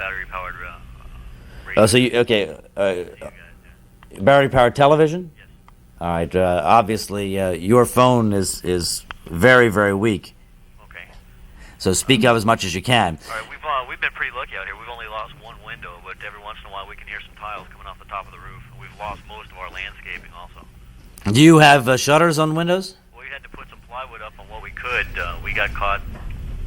battery-powered radio. Oh, so battery-powered television? Yes. All right. Obviously, your phone is very, very weak. Okay. So speak up as much as you can. All right, we've been pretty lucky out here. We've only lost one window, but every once in a while we can hear some tiles coming off the top of the roof. We've lost most of our landscaping also. Do you have shutters on windows? We had to put some plywood up on what we could. We got caught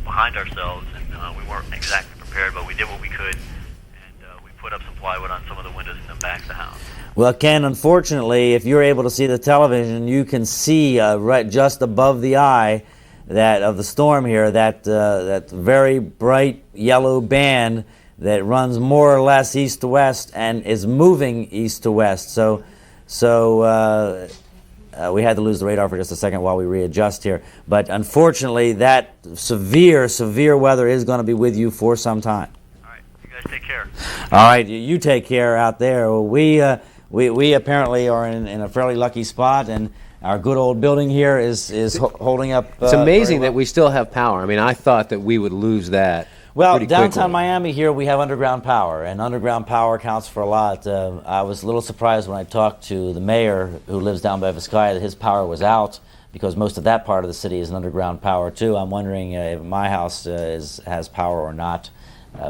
behind ourselves, and we weren't exactly prepared, but we did what we could, and we put up some plywood on some of the windows in the back of the house. Well, Ken, unfortunately, if you're able to see the television, you can see right just above the eye that of the storm here, that very bright yellow band that runs more or less east to west and is moving east to west. So we had to lose the radar for just a second while we readjust here. But unfortunately, that severe weather is going to be with you for some time. All right, you guys take care. All right, you take care out there. We apparently are in a fairly lucky spot, and our good old building here is holding up. It's amazing that we still have power. I mean, I thought that we would lose that. Well, pretty downtown quickly. Miami here, we have underground power, and underground power counts for a lot. I was a little surprised when I talked to the mayor who lives down by Vizcaya that his power was out, because most of that part of the city is an underground power too. I'm wondering if my house has power or not,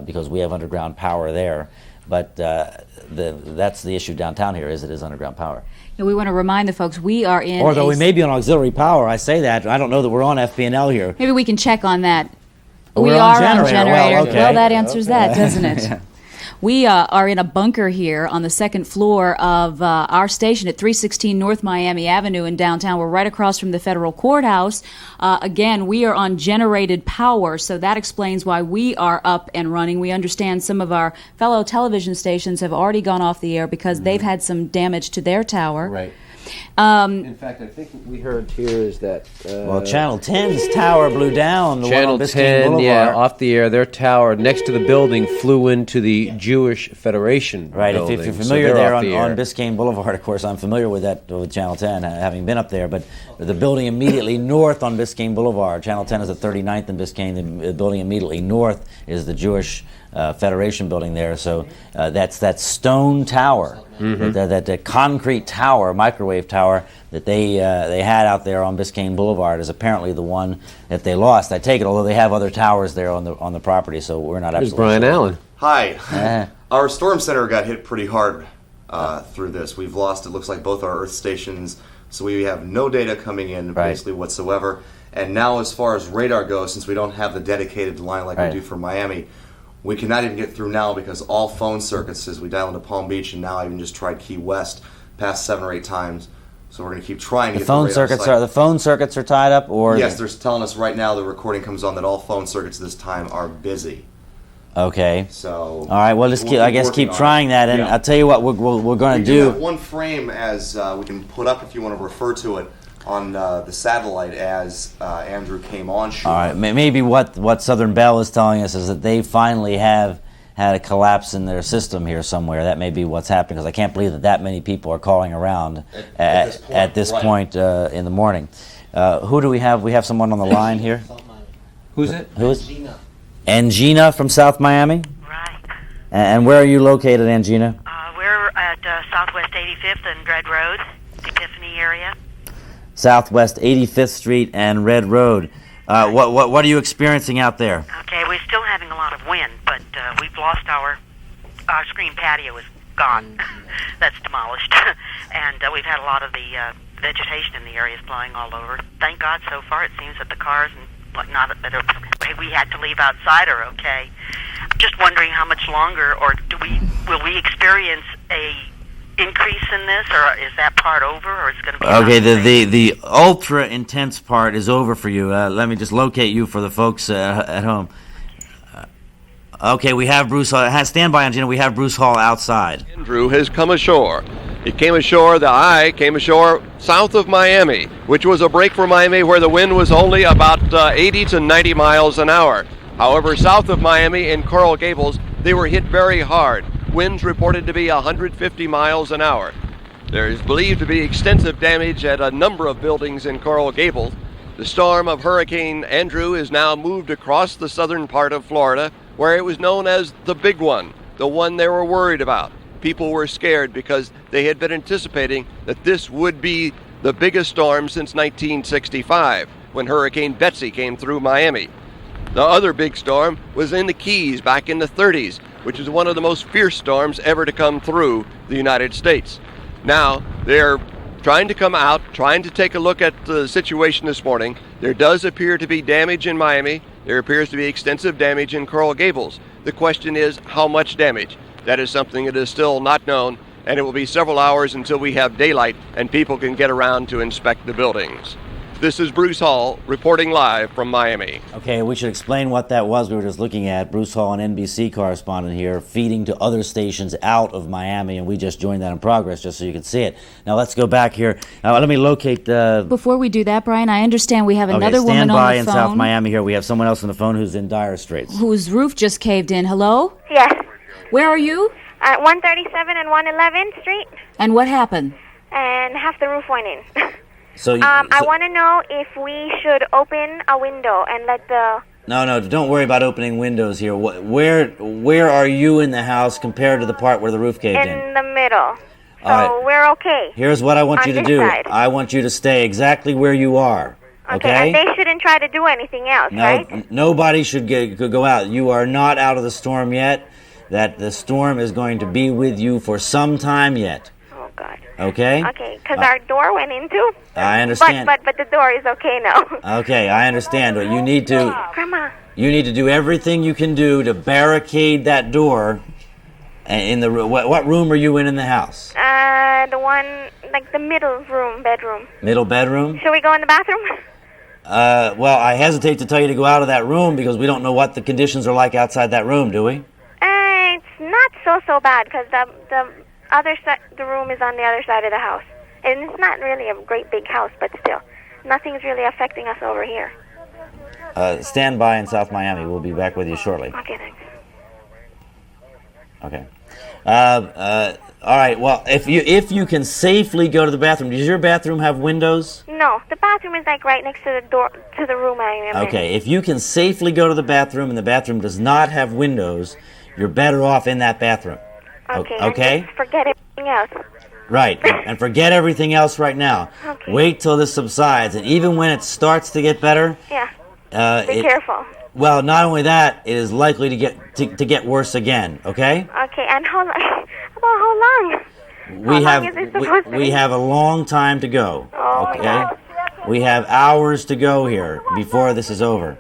because we have underground power there. But that's the issue downtown here, is it is underground power. Yeah, we want to remind the folks we are in. Although we may be on auxiliary power, I say that. I don't know that we're on FPNL here. Maybe we can check on that. Oh, we we're are on on generator. generator. Well, okay. Well, that answers that, doesn't it? Yeah. We are in a bunker here on the second floor of our station at 316 North Miami Avenue in downtown. We're right across from the federal courthouse. Again, we are on generated power, so that explains why we are up and running. We understand some of our fellow television stations have already gone off the air because they've had some damage to their tower. Right. In fact, I think what we heard here is that... well, Channel 10's tower blew down. The Channel one on Biscayne 10, Boulevard. yeah, off the air. Their tower next to the building flew into the Jewish Federation Right, building. if you're So familiar they're there off the on air. Biscayne Boulevard, of course, I'm familiar with that, with Channel 10, having been up there, but the building immediately north on Biscayne Boulevard, Channel 10 is at 39th and Biscayne, the building immediately north is the Jewish Federation building there, so that's that stone tower, that concrete tower, microwave tower, that they had out there on Biscayne Boulevard is apparently the one that they lost. I take it, although they have other towers there on the property, so we're not There's absolutely Bryan sure. Allen. Hi. Our storm center got hit pretty hard through this. We've lost, it looks like, both our earth stations, so we have no data coming in basically whatsoever. And now as far as radar goes, since we don't have the dedicated line like we do for Miami, we cannot even get through now because all phone circuits, as we dial into Palm Beach, and now I even just tried Key West past 7 or 8 times. So we're going to keep trying to get phone the radar circuits site. the phone circuits are tied up, or Yes, they're telling us right now the recording comes on that all phone circuits this time are busy. Okay. So all right. Well, just keep trying that, and I'll tell you what we're going to do. We do have one frame as we can put up if you want to refer to it on the satellite as Andrew came on shore. All right. Maybe what Southern Bell is telling us is that they finally have had a collapse in their system here somewhere. That may be what's happening, because I can't believe that many people are calling around at this point in the morning. Who do we have? We have someone on the line here. Who's it? Who is? Angina from South Miami? Right. And where are you located, Angina? We're at Southwest 85th and Red Road, Epiphany area. Southwest 85th Street and Red Road. What are you experiencing out there? Okay, we're still having a lot of wind, but we've lost our screen patio is gone. That's demolished. And we've had a lot of the vegetation in the area is flying all over. Thank God so far it seems that the cars and whatnot that we had to leave outside are okay. Just wondering how much longer, or will we experience a increase in this, or is that part over, or is it going to be Okay, the ultra intense part is over for you. Let me just locate you for the folks at home. Okay, we have Bruce Hall. Stand by, Angina. We have Bruce Hall outside. Andrew has come ashore. He came ashore, came ashore south of Miami, which was a break for Miami where the wind was only about 80 to 90 miles an hour. However, south of Miami in Coral Gables, they were hit very hard. Winds reported to be 150 miles an hour. There is believed to be extensive damage at a number of buildings in Coral Gables. The storm of Hurricane Andrew is now moved across the southern part of Florida, where it was known as the big one, the one they were worried about. People were scared because they had been anticipating that this would be the biggest storm since 1965, when Hurricane Betsy came through Miami. The other big storm was in the Keys back in the 30s, which is one of the most fierce storms ever to come through the United States. Now, they're trying to come out, trying to take a look at the situation this morning. There does appear to be damage in Miami. There appears to be extensive damage in Coral Gables. The question is, how much damage? That is something that is still not known, and it will be several hours until we have daylight and people can get around to inspect the buildings. This is Bruce Hall reporting live from Miami. Okay, we should explain what that was we were just looking at. Bruce Hall, an NBC correspondent here, feeding to other stations out of Miami, and we just joined that in progress just so you can see it. Now let's go back here. Now let me locate the... Before we do that, Brian, I understand we have another woman on stand the by phone. in South Miami here. We have someone else on the phone who's in dire straits. Whose roof just caved in. Hello? Yes. Where are you? At 137 and 111th Street, And what happened? and half the roof went in. So, I want to know if we should open a window and let the... No, don't worry about opening windows here. Where are you in the house compared to the part where the roof caved in? In the middle. So All right. we're okay. Here's what I want On you to this do. side. I want you to stay exactly where you are. Okay? And they shouldn't try to do anything else, right? Nobody should go out. You are not out of the storm yet. That the storm is going to be with you for some time yet. Oh, God. Okay? Okay, because our door went in, too. I understand. But the door is okay now. Okay, I understand. But you need to Grandma. you need to do everything you can do to barricade that door. In the what room are you in the house? The one, like the middle room, bedroom. Middle bedroom? Should we go in the bathroom? Well, I hesitate to tell you to go out of that room because we don't know what the conditions are like outside that room, do we? It's not so bad because the other side, the room is on the other side of the house, and it's not really a great big house, but still, nothing's really affecting us over here. Stand by in South Miami. We'll be back with you shortly. Okay, thanks. Okay. All right. Well, if you can safely go to the bathroom, does your bathroom have windows? No, the bathroom is like right next to the door to the room I am in. Okay. If you can safely go to the bathroom and the bathroom does not have windows, you're better off in that bathroom. Okay. Okay. And just forget everything else. Right. And forget everything else right now. Okay. Wait till this subsides, and even when it starts to get better. Yeah. Be careful. Well, not only that, it is likely to get worse again. Okay. Okay. And how long? About how long? How long is it supposed to be? We have a long time to go. Oh, okay. God. We have hours to go here before this is over.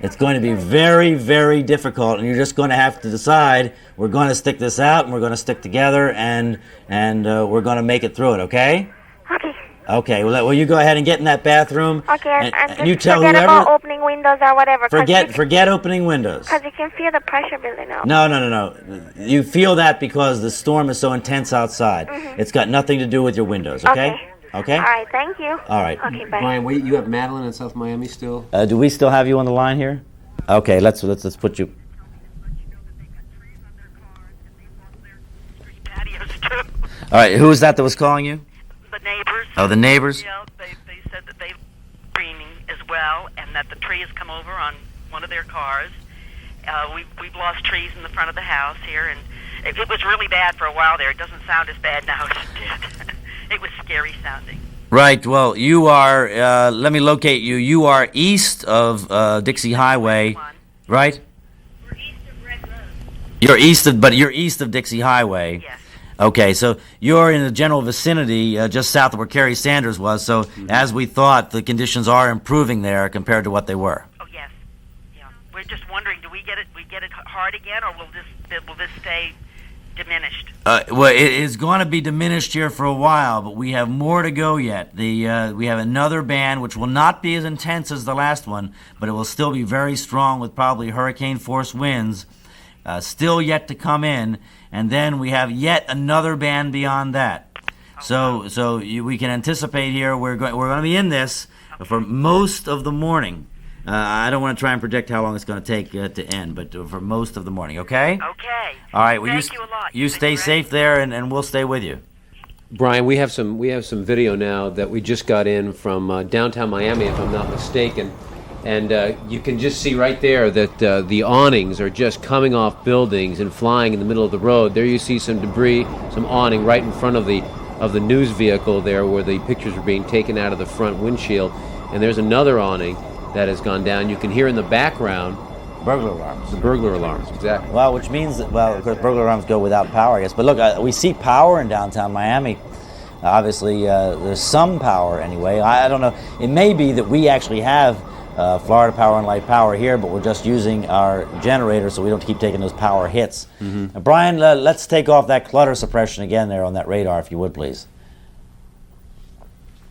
It's going to be very, very difficult, and you're just going to have to decide, we're going to stick this out, and we're going to stick together, and we're going to make it through it, okay? Okay. Okay, well, you go ahead and get in that bathroom. Okay, and you tell forget whoever... about opening windows or whatever. Forget opening windows. Because you can feel the pressure building up. No. You feel that because the storm is so intense outside. Mm-hmm. It's got nothing to do with your windows, okay? Okay? All right, thank you. All right. Okay, bye. Bryan, wait, you have Madeline in South Miami still? Do we still have you on the line here? Okay, let's put you... All right, who was that was calling you? The neighbors. Oh, the neighbors? Yeah, they said that they were screaming as well, and that the tree has come over on one of their cars. We've lost trees in the front of the house here, and it was really bad for a while there. It doesn't sound as bad now as it did. It was scary sounding. Right, well, you are, let me locate you. You are east of Dixie Highway, right? We're east of Red Road. You're east of Dixie Highway. Yes. Okay, so you're in the general vicinity just south of where Kerry Sanders was, so as we thought, the conditions are improving there compared to what they were. Oh, yes. Yeah. We're just wondering, do we get it hard again, or will this stay diminished? Well, it is going to be diminished here for a while, but we have more to go yet. We have another band, which will not be as intense as the last one, but it will still be very strong with probably hurricane-force winds still yet to come in. And then we have yet another band beyond that. So we can anticipate here we're going to be in this for most of the morning. I don't want to try and predict how long it's going to take to end, but for most of the morning, okay? Okay. All right. Well, Thank you a lot. You stay safe there, and we'll stay with you. Bryan, we have some video now that we just got in from downtown Miami, if I'm not mistaken. And you can just see right there that the awnings are just coming off buildings and flying in the middle of the road. There you see some debris, some awning right in front of the news vehicle there where the pictures are being taken out of the front windshield. And there's another awning that has gone down. You can hear in the background burglar alarms. The burglar alarms, exactly. Well, which means that, well, of course, burglar alarms go without power, I guess. But look, we see power in downtown Miami. Obviously, there's some power anyway. I don't know. It may be that we actually have Florida Power and Light power here, but we're just using our generator so we don't keep taking those power hits. Mm-hmm. Bryan, let's take off that clutter suppression again there on that radar, if you would, please.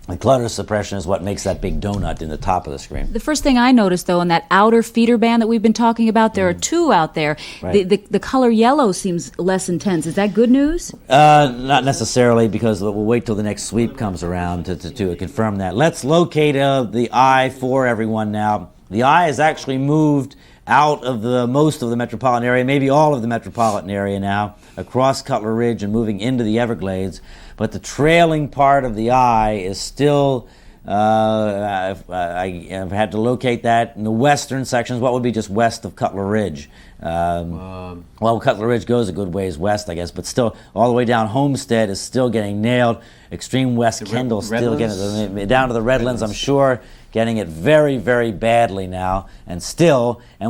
The clutter suppression is what makes that big donut in the top of the screen. The first thing I noticed, though, in that outer feeder band that we've been talking about, there are two out there. Right. The color yellow seems less intense. Is that good news? Not necessarily, because we'll wait till the next sweep comes around to confirm that. Let's locate the eye for everyone now. The eye has actually moved out of most of the metropolitan area, maybe all of the metropolitan area now, across Cutler Ridge and moving into the Everglades. But the trailing part of the eye is still, I've had to locate that in the western sections, what would be just west of Cutler Ridge. Well, Cutler Ridge goes a good ways west, I guess, but still all the way down Homestead is still getting nailed. Extreme West Kendall still getting it, down to the Redlands, I'm sure, getting it very, very badly now, and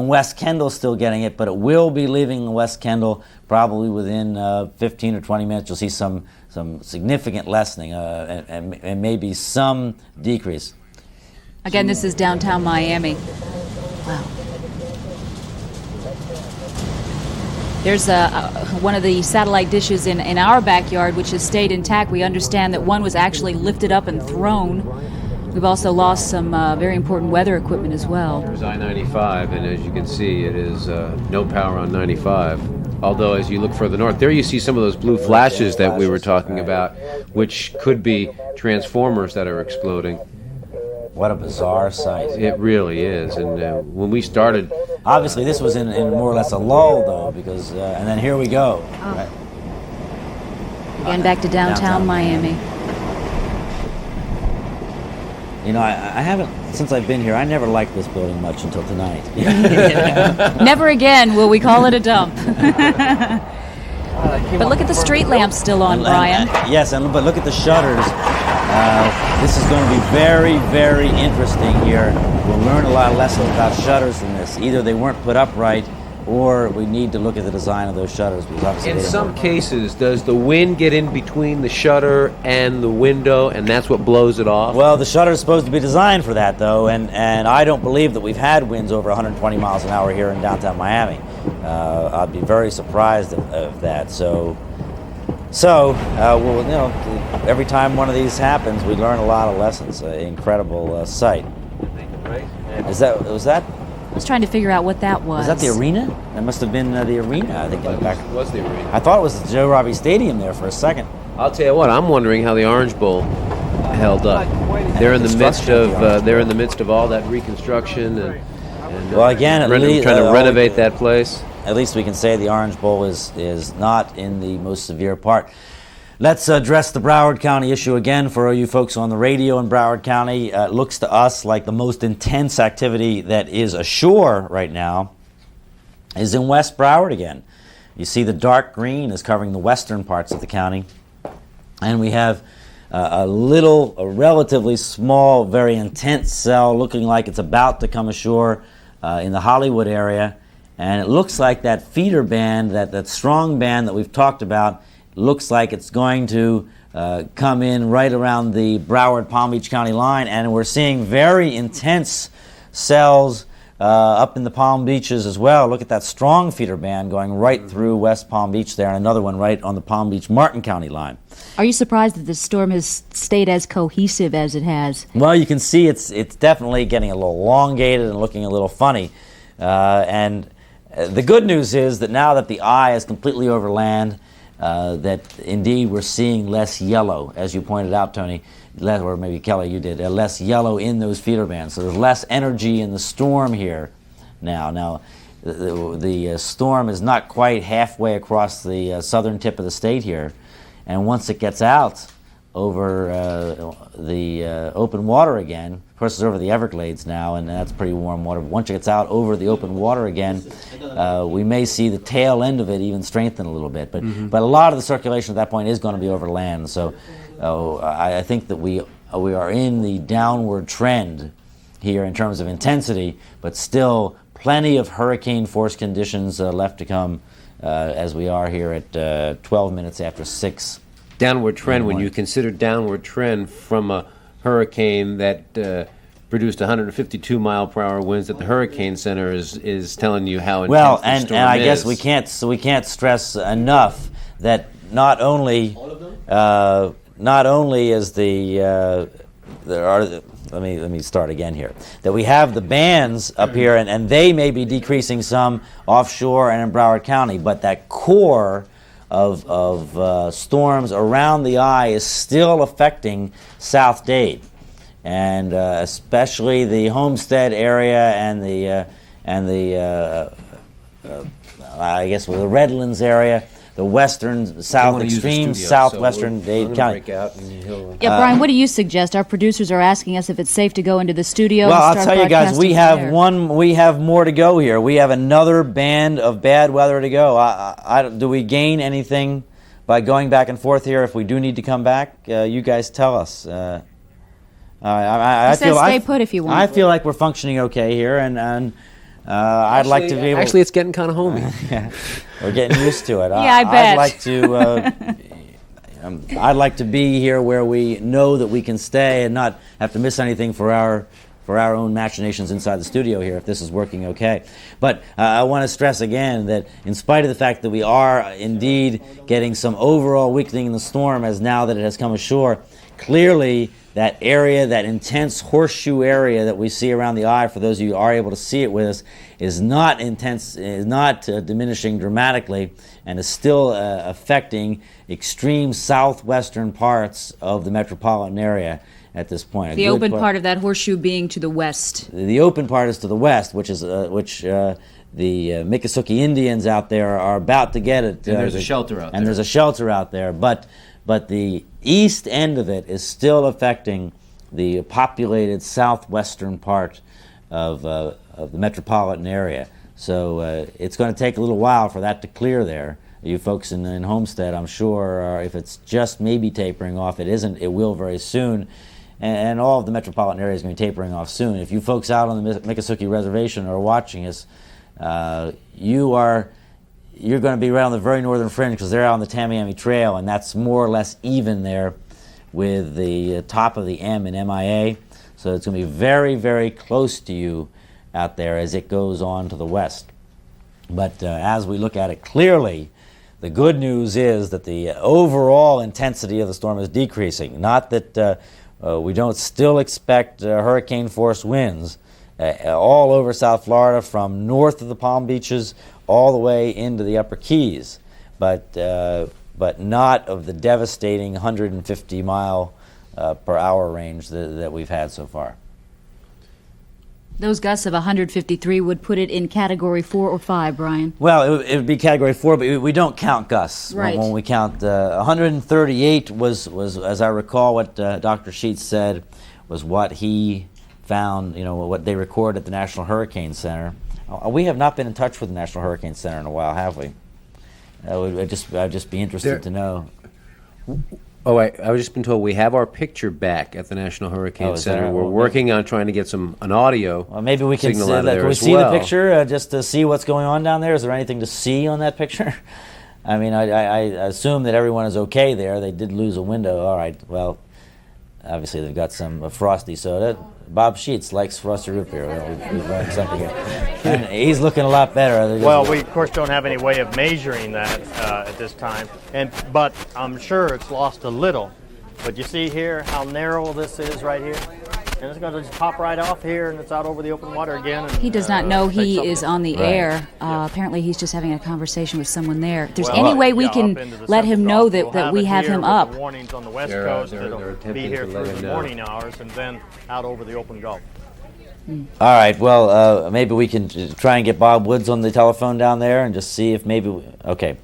West Kendall still getting it, but it will be leaving West Kendall probably within 15 or 20 minutes. You'll see some significant lessening and maybe some decrease. Again, this is downtown Miami. Wow. There's one of the satellite dishes in our backyard which has stayed intact. We understand that one was actually lifted up and thrown. We've also lost some very important weather equipment as well. There's I-95, and as you can see, it is no power on 95. Although, as you look further north, there you see some of those blue flashes that we were talking about, which could be transformers that are exploding. What a bizarre sight. It really is. And when we started... Obviously, this was in more or less a lull, though, because... and then here we go. Oh. Right. Again, back to downtown Miami. You know, I haven't, since I've been here, I never liked this building much until tonight. Never again will we call it a dump. But look at the street lamps still on, Bryan. Yes, but look at the shutters. This is going to be very, very interesting here. We'll learn a lot of lessons about shutters from this. Either they weren't put up right, or we need to look at the design of those shutters. Because obviously in some cases, does the wind get in between the shutter and the window, and that's what blows it off? Well, the shutter is supposed to be designed for that, though, and I don't believe that we've had winds over 120 miles an hour here in downtown Miami. I'd be very surprised of that. So, well, you know, every time one of these happens, we learn a lot of lessons. Incredible sight. Was that? I was trying to figure out what that was. Was that the arena? That must have been the arena, I think. It was the arena. I thought it was the Joe Robbie Stadium there for a second. I'll tell you what, I'm wondering how the Orange Bowl held up. They're in the midst of all that reconstruction and well, again, trying to renovate that place. At least we can say the Orange Bowl is not in the most severe part. Let's address the Broward County issue again for all you folks on the radio in Broward County. It looks to us like the most intense activity that is ashore right now is in West Broward again. You see the dark green is covering the western parts of the county. And we have a relatively small, very intense cell looking like it's about to come ashore in the Hollywood area. And it looks like that feeder band, that strong band that we've talked about, looks like it's going to come in right around the Broward-Palm Beach County line, and we're seeing very intense cells up in the Palm Beaches as well. Look at that strong feeder band going right through West Palm Beach there, and another one right on the Palm Beach-Martin County line. Are you surprised that the storm has stayed as cohesive as it has? Well, you can see it's definitely getting a little elongated and looking a little funny. And the good news is that now that the eye is completely over land, that indeed we're seeing less yellow, as you pointed out, Tony, or maybe Kelly, you did, less yellow in those feeder bands. So there's less energy in the storm here now. Now, the storm is not quite halfway across the southern tip of the state here, and once it gets out over the open water again. Of course, it's over the Everglades now, and that's pretty warm water. But once it gets out over the open water again, we may see the tail end of it even strengthen a little bit. But a lot of the circulation at that point is going to be over land. So I think that we are in the downward trend here in terms of intensity, but still plenty of hurricane force conditions left to come as we are here at 12 minutes after 6. Downward trend, when you consider downward trend from a hurricane that produced 152 mile per hour winds that the Hurricane Center is telling you how intense the storm and I is. guess we can't stress enough that not only is let me start again here. That we have the bands up here, and they may be decreasing some offshore and in Broward County, but that core of storms around the eye is still affecting South Dade, and especially the Homestead area and the I guess the Redlands area, the western, extreme southwestern Dade County. Bryan, what do you suggest? Our producers are asking us if it's safe to go into the studio. Well, and I'll start tell you guys, we broadcasting have more to go here. We have another band of bad weather to go. Do we gain anything by going back and forth here? If we do need to come back, you guys tell us. I feel stay put if you want. I feel like we're functioning okay here, and I'd like to be able. Actually, it's getting kind of homey. We're getting used to it. I bet. I'd like to be here where we know that we can stay and not have to miss anything for our own machinations inside the studio here, if this is working okay. But I want to stress again that in spite of the fact that we are indeed getting some overall weakening in the storm as now that it has come ashore, clearly that area, that intense horseshoe area that we see around the eye, for those of you who are able to see it with us, is not intense, is not diminishing dramatically, and is still affecting extreme southwestern parts of the metropolitan area at this point. The open part of that horseshoe being to the west. The open part is to the west, which the Miccosukee Indians out there are about to get it. And there's a shelter out there. And there's a shelter out there, but the east end of it is still affecting the populated southwestern part of the metropolitan area. So it's going to take a little while for that to clear there. You folks in Homestead, I'm sure, if it's just maybe tapering off, it isn't. It will very soon. And all of the metropolitan area is going to be tapering off soon. If you folks out on the Miccosukee Reservation are watching us, you're going to be right on the very northern fringe because they're out on the Tamiami Trail, and that's more or less even there with the top of the M in MIA. So it's going to be very, very close to you out there as it goes on to the west. But as we look at it clearly, the good news is that the overall intensity of the storm is decreasing. Not that we don't still expect hurricane force winds all over South Florida, from north of the Palm Beaches all the way into the Upper Keys, but not of the devastating 150 mile per hour range that we've had so far. Those gusts of 153 would put it in Category 4 or 5, Bryan. Well, it would be Category 4, but we don't count gusts. Right. When we count 138 was, as I recall, what Dr. Sheets said was what he found, what they record at the National Hurricane Center. We have not been in touch with the National Hurricane Center in a while, have we? I'd just be interested to know. Oh, I've just been told we have our picture back at the National Hurricane Center. We're working on trying to get an audio. Well, maybe we can signal out of there can we as see well. the picture just to see what's going on down there? Is there anything to see on that picture? I mean, I assume that everyone is okay there. They did lose a window. All right. Well, obviously they've got some frosty soda. Bob Sheets likes frosty root beer. We've learned something here. And he's looking a lot better. Well, we of course don't have any way of measuring that at this time, but I'm sure it's lost a little. But you see here how narrow this is right here, and it's going to just pop right off here, and it's out over the open water again. And, He does not know he is something. on the Right. air. Apparently, he's just having a conversation with someone there. If there's any way we can let him know that we have him up. The warnings on the west They're coast. attempting It'll be here to let through him the know. morning hours, and then out over the open Gulf. All right. Well, maybe we can try and get Bob Woods on the telephone down there and just see if maybe. Okay.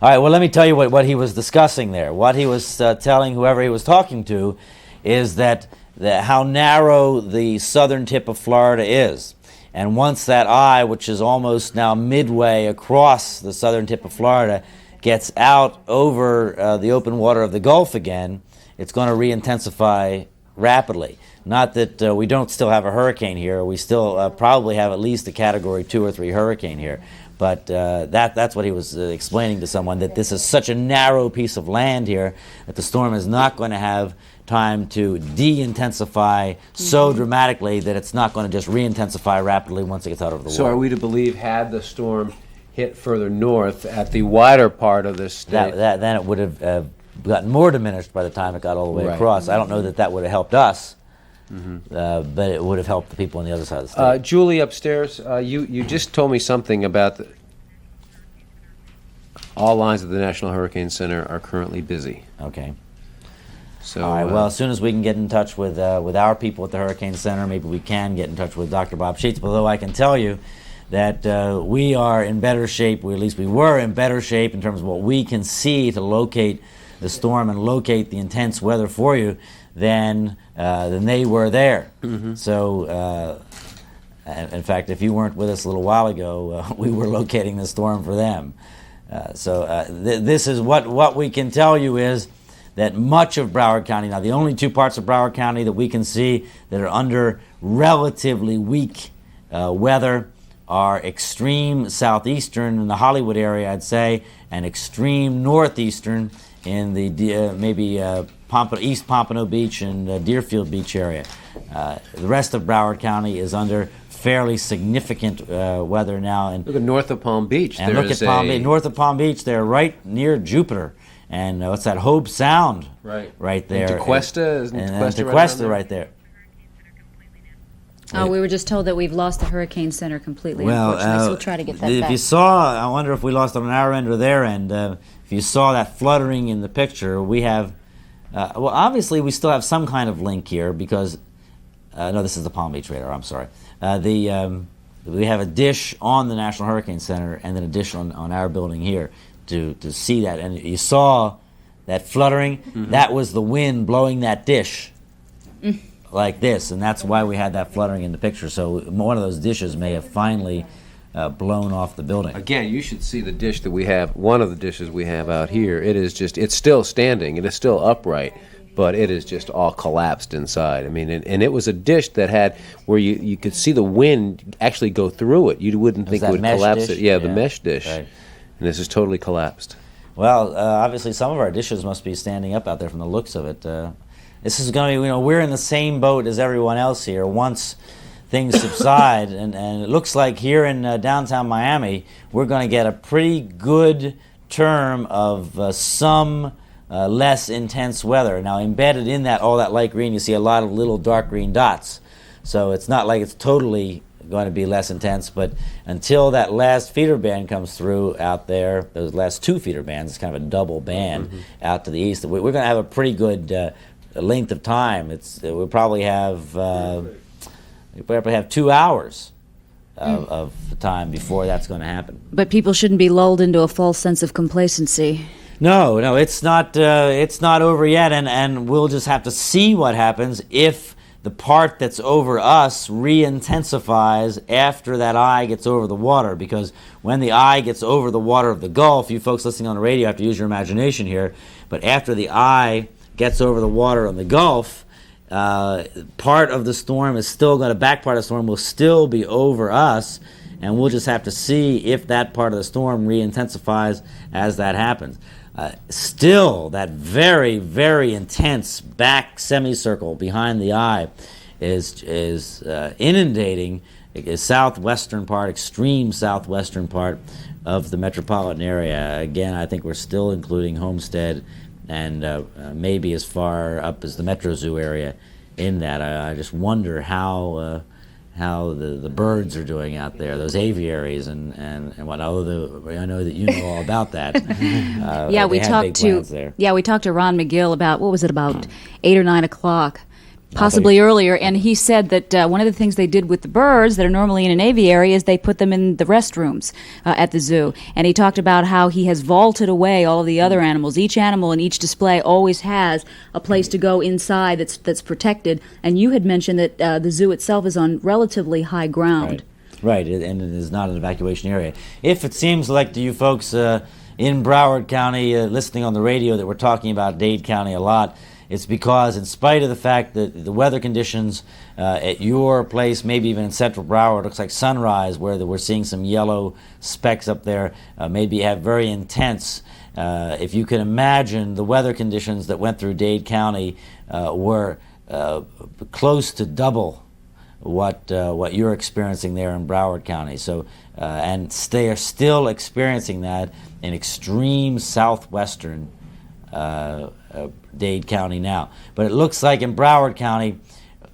All right, well, let me tell you what he was discussing there. What he was telling whoever he was talking to is that how narrow the southern tip of Florida is. And once that eye, which is almost now midway across the southern tip of Florida, gets out over the open water of the Gulf again, it's going to re-intensify rapidly. Not that we don't still have a hurricane here. We still probably have at least a Category 2 or 3 hurricane here. But that's what he was explaining to someone, that this is such a narrow piece of land here that the storm is not going to have time to de-intensify so dramatically that it's not going to just re-intensify rapidly once it gets out of the water. So are we to believe, had the storm hit further north at the wider part of this state, then it would have gotten more diminished by the time it got all the way across. I don't know that would have helped us, but it would have helped the people on the other side of the state. Julie, upstairs, you just told me something about all lines of the National Hurricane Center are currently busy. Okay. So, all right, well, as soon as we can get in touch with our people at the Hurricane Center, maybe we can get in touch with Dr. Bob Sheets, although I can tell you that we are in better shape, or at least we were in better shape in terms of what we can see to locate the storm and locate the intense weather for you than they were there. So, in fact, if you weren't with us a little while ago, we were locating the storm for them. This is what we can tell you is that much of Broward County, now the only two parts of Broward County that we can see that are under relatively weak weather are extreme southeastern in the Hollywood area, I'd say, and extreme northeastern in the East Pompano Beach and Deerfield Beach area. The rest of Broward County is under fairly significant weather now. And look at north of Palm Beach. And look at Palm Beach. North of Palm Beach, they're right near Jupiter. And what's that? Hope Sound. Right there. And DeQuesta? Isn't DeQuesta right there. Oh, we were just told that we've lost the Hurricane Center completely, unfortunately, so we'll try to get that if back. you saw, I wonder if we lost it on our end or their end. If you saw that fluttering in the picture, we have, well, obviously we still have some kind of link here because, no, this is the Palm Beach radar, I'm sorry. We have a dish on the National Hurricane Center and then a dish on our building here to see that. And you saw that fluttering, that was the wind blowing that dish. Like this, and that's why we had that fluttering in the picture. So one of those dishes may have finally blown off the building. Again, you should see the dish that we have, one of the dishes we have out here. It is just, it's still standing, it is still upright, but it is just all collapsed inside. I mean, and it was a dish that had, where you could see the wind actually go through it. You wouldn't think it would collapse dish? it. Yeah, the mesh dish. Right. And this is totally collapsed. Well, obviously some of our dishes must be standing up out there from the looks of it. This is going to be, we're in the same boat as everyone else here once things subside, and it looks like here in downtown Miami, we're going to get a pretty good term of some less intense weather. Now, embedded in that, all that light green, you see a lot of little dark green dots. So it's not like it's totally going to be less intense, but until that last feeder band comes through out there, those last two feeder bands, it's kind of a double band out to the east, we're going to have a pretty good length of time. We'll probably have 2 hours of time before that's going to happen. But people shouldn't be lulled into a false sense of complacency. No, it's not over yet, and we'll just have to see what happens if the part that's over us re-intensifies after that eye gets over the water, because when the eye gets over the water of the Gulf, you folks listening on the radio have to use your imagination here, but after the eye gets over the water on the Gulf, part of the storm is still going to, back part of the storm will still be over us, and we'll just have to see if that part of the storm re-intensifies as that happens. Still, that very, very intense back semicircle behind the eye is inundating a southwestern part, extreme southwestern part of the metropolitan area. Again, I think we're still including Homestead and maybe as far up as the Metro Zoo area in that. I just wonder how the birds are doing out there, those aviaries and what. Although I know that you know all about that. We talked to Ron McGill about, what was it, about 8 or 9 o'clock, Possibly earlier, and he said that one of the things they did with the birds that are normally in an aviary is they put them in the restrooms at the zoo. And he talked about how he has vaulted away all of the other animals. Each animal in each display always has a place to go inside that's protected. And you had mentioned that the zoo itself is on relatively high ground. Right, and it is not an evacuation area. If it seems like to you folks in Broward County listening on the radio that we're talking about Dade County a lot, it's because in spite of the fact that the weather conditions at your place, maybe even in central Broward, looks like Sunrise, where we're seeing some yellow specks up there, maybe have very intense. If you can imagine the weather conditions that went through Dade County were close to double what you're experiencing there in Broward County. So, and they are still experiencing that in extreme southwestern Dade County now. But it looks like in Broward County,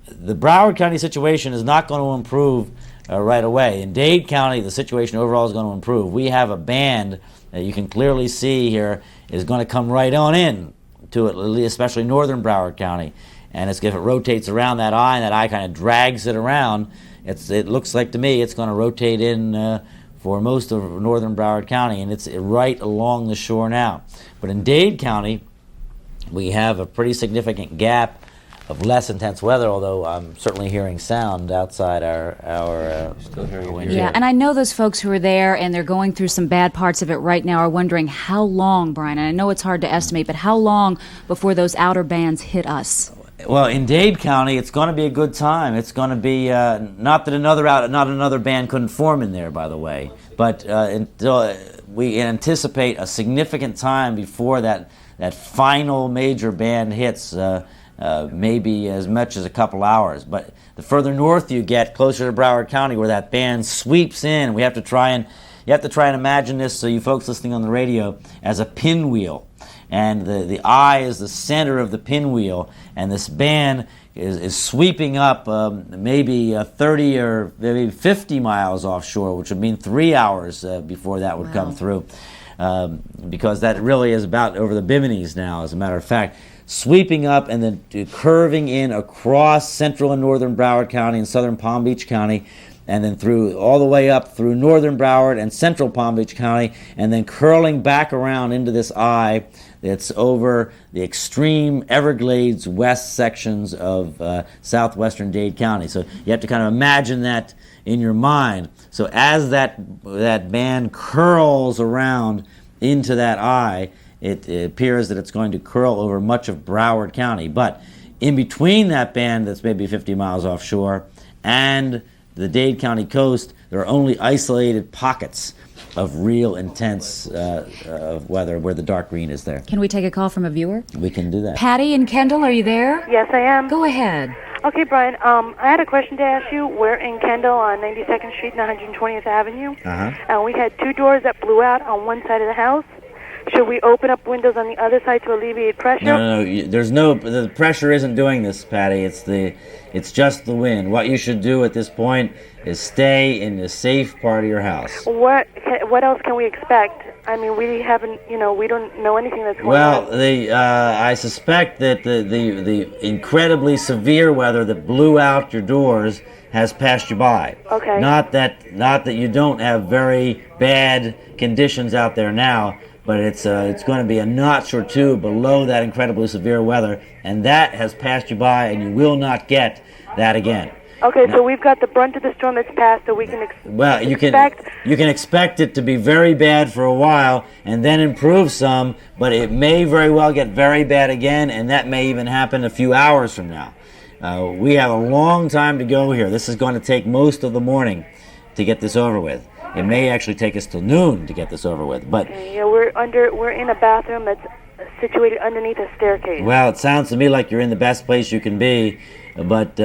the Broward County situation is not going to improve right away. In Dade County, the situation overall is going to improve. We have a band that you can clearly see here is going to come right on in to it, especially northern Broward County. And if it rotates around that eye, and that eye kind of drags it around, it looks like to me it's going to rotate in for most of northern Broward County, and it's right along the shore now. But in Dade County, we have a pretty significant gap of less intense weather, although I'm certainly hearing sound outside our Still hearing window. Yeah, and I know those folks who are there and they're going through some bad parts of it right now are wondering how long, Bryan, and I know it's hard to estimate, but how long before those outer bands hit us? Well, in Dade County, it's going to be a good time. It's going to be not another band couldn't form in there, by the way, but we anticipate a significant time before that final major band hits, maybe as much as a couple hours. But the further north you get, closer to Broward County, where that band sweeps in, you have to try and imagine this, so you folks listening on the radio, as a pinwheel. And the eye is the center of the pinwheel, and this band is sweeping up maybe 30 or maybe 50 miles offshore, which would mean 3 hours before that would come through, because that really is about over the Bimini's now, as a matter of fact, sweeping up and then curving in across central and northern Broward County and southern Palm Beach County, and then through all the way up through northern Broward and central Palm Beach County, and then curling back around into this eye that's over the extreme Everglades west sections of southwestern Dade County. So you have to kind of imagine that in your mind. So as that band curls around into that eye, it appears that it's going to curl over much of Broward County. But in between that band that's maybe 50 miles offshore and the Dade County coast, there are only isolated pockets of real intense weather where the dark green is there. Can we take a call from a viewer? We can do that. Patty and Kendall, are you there? Yes, I am. Go ahead. Okay, Bryan, I had a question to ask you. We're in Kendall on 92nd Street and 120th Avenue. And we had two doors that blew out on one side of the house. Should we open up windows on the other side to alleviate pressure? No. The pressure isn't doing this, Patty. It's just the wind. What you should do at this point is stay in the safe part of your house. What else can we expect? I mean, we haven't, we don't know anything that's going on. Well, I suspect that the incredibly severe weather that blew out your doors has passed you by. Okay. Not that you don't have very bad conditions out there now, but it's going to be a notch or two below that incredibly severe weather, and that has passed you by, and you will not get that again. Okay, so we've got the brunt of the storm that's passed, so we can you can expect it to be very bad for a while and then improve some, but it may very well get very bad again, and that may even happen a few hours from now. We have a long time to go here. This is going to take most of the morning to get this over with. It may actually take us till noon to get this over with, but we're in a bathroom that's situated underneath a staircase. Well, it sounds to me like you're in the best place you can be, but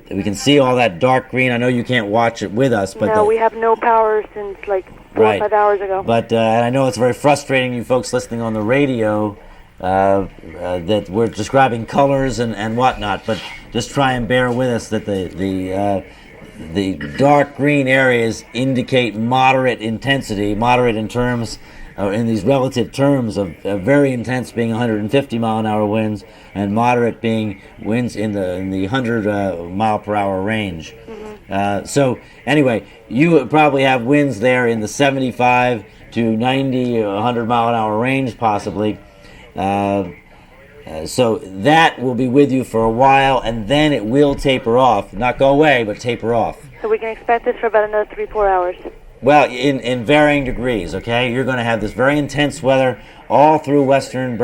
we can see all that dark green. I know you can't watch it with us, but no, we have no power since like 4 or 5 hours ago. But and I know it's very frustrating, you folks listening on the radio, that we're describing colors and whatnot. But just try and bear with us that the dark green areas indicate moderate intensity, moderate in terms in these relative terms of very intense being 150 mile an hour winds and moderate being winds in the 100 mile per hour range. So anyway, you would probably have winds there in the 75 to 90 or 100 mile an hour range possibly. So that will be with you for a while, and then it will taper off. Not go away, but taper off. So we can expect this for about another 3-4 hours. Well, in varying degrees, okay? You're going to have this very intense weather all through western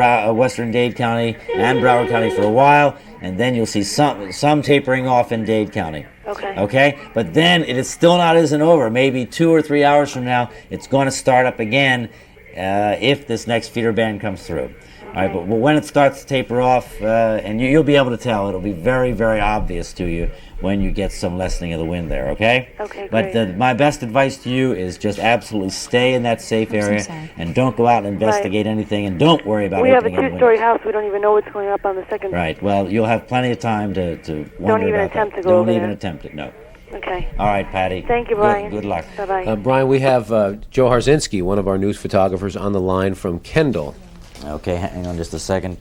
Dade County and Broward County for a while, and then you'll see some tapering off in Dade County. Okay. Okay? But then it is still not isn't over. Maybe 2 or 3 hours from now, it's going to start up again if this next feeder band comes through. All right, but when it starts to taper off, and you'll be able to tell, it'll be very, very obvious to you when you get some lessening of the wind there, okay? Okay, but great. my best advice to you is just absolutely stay in that safe area and don't go out and investigate anything, and don't worry about We have a opening any two-story windows. house. We don't even know what's going up on the second. Right, well, you'll have plenty of time to wonder even about attempt that. to go over Don't even there. attempt it, no. Okay. All right, Patty. Thank you, Brian. Good luck. Bye-bye. Brian, we have Joe Harzinski, one of our news photographers, on the line from Kendall. Okay, hang on just a second.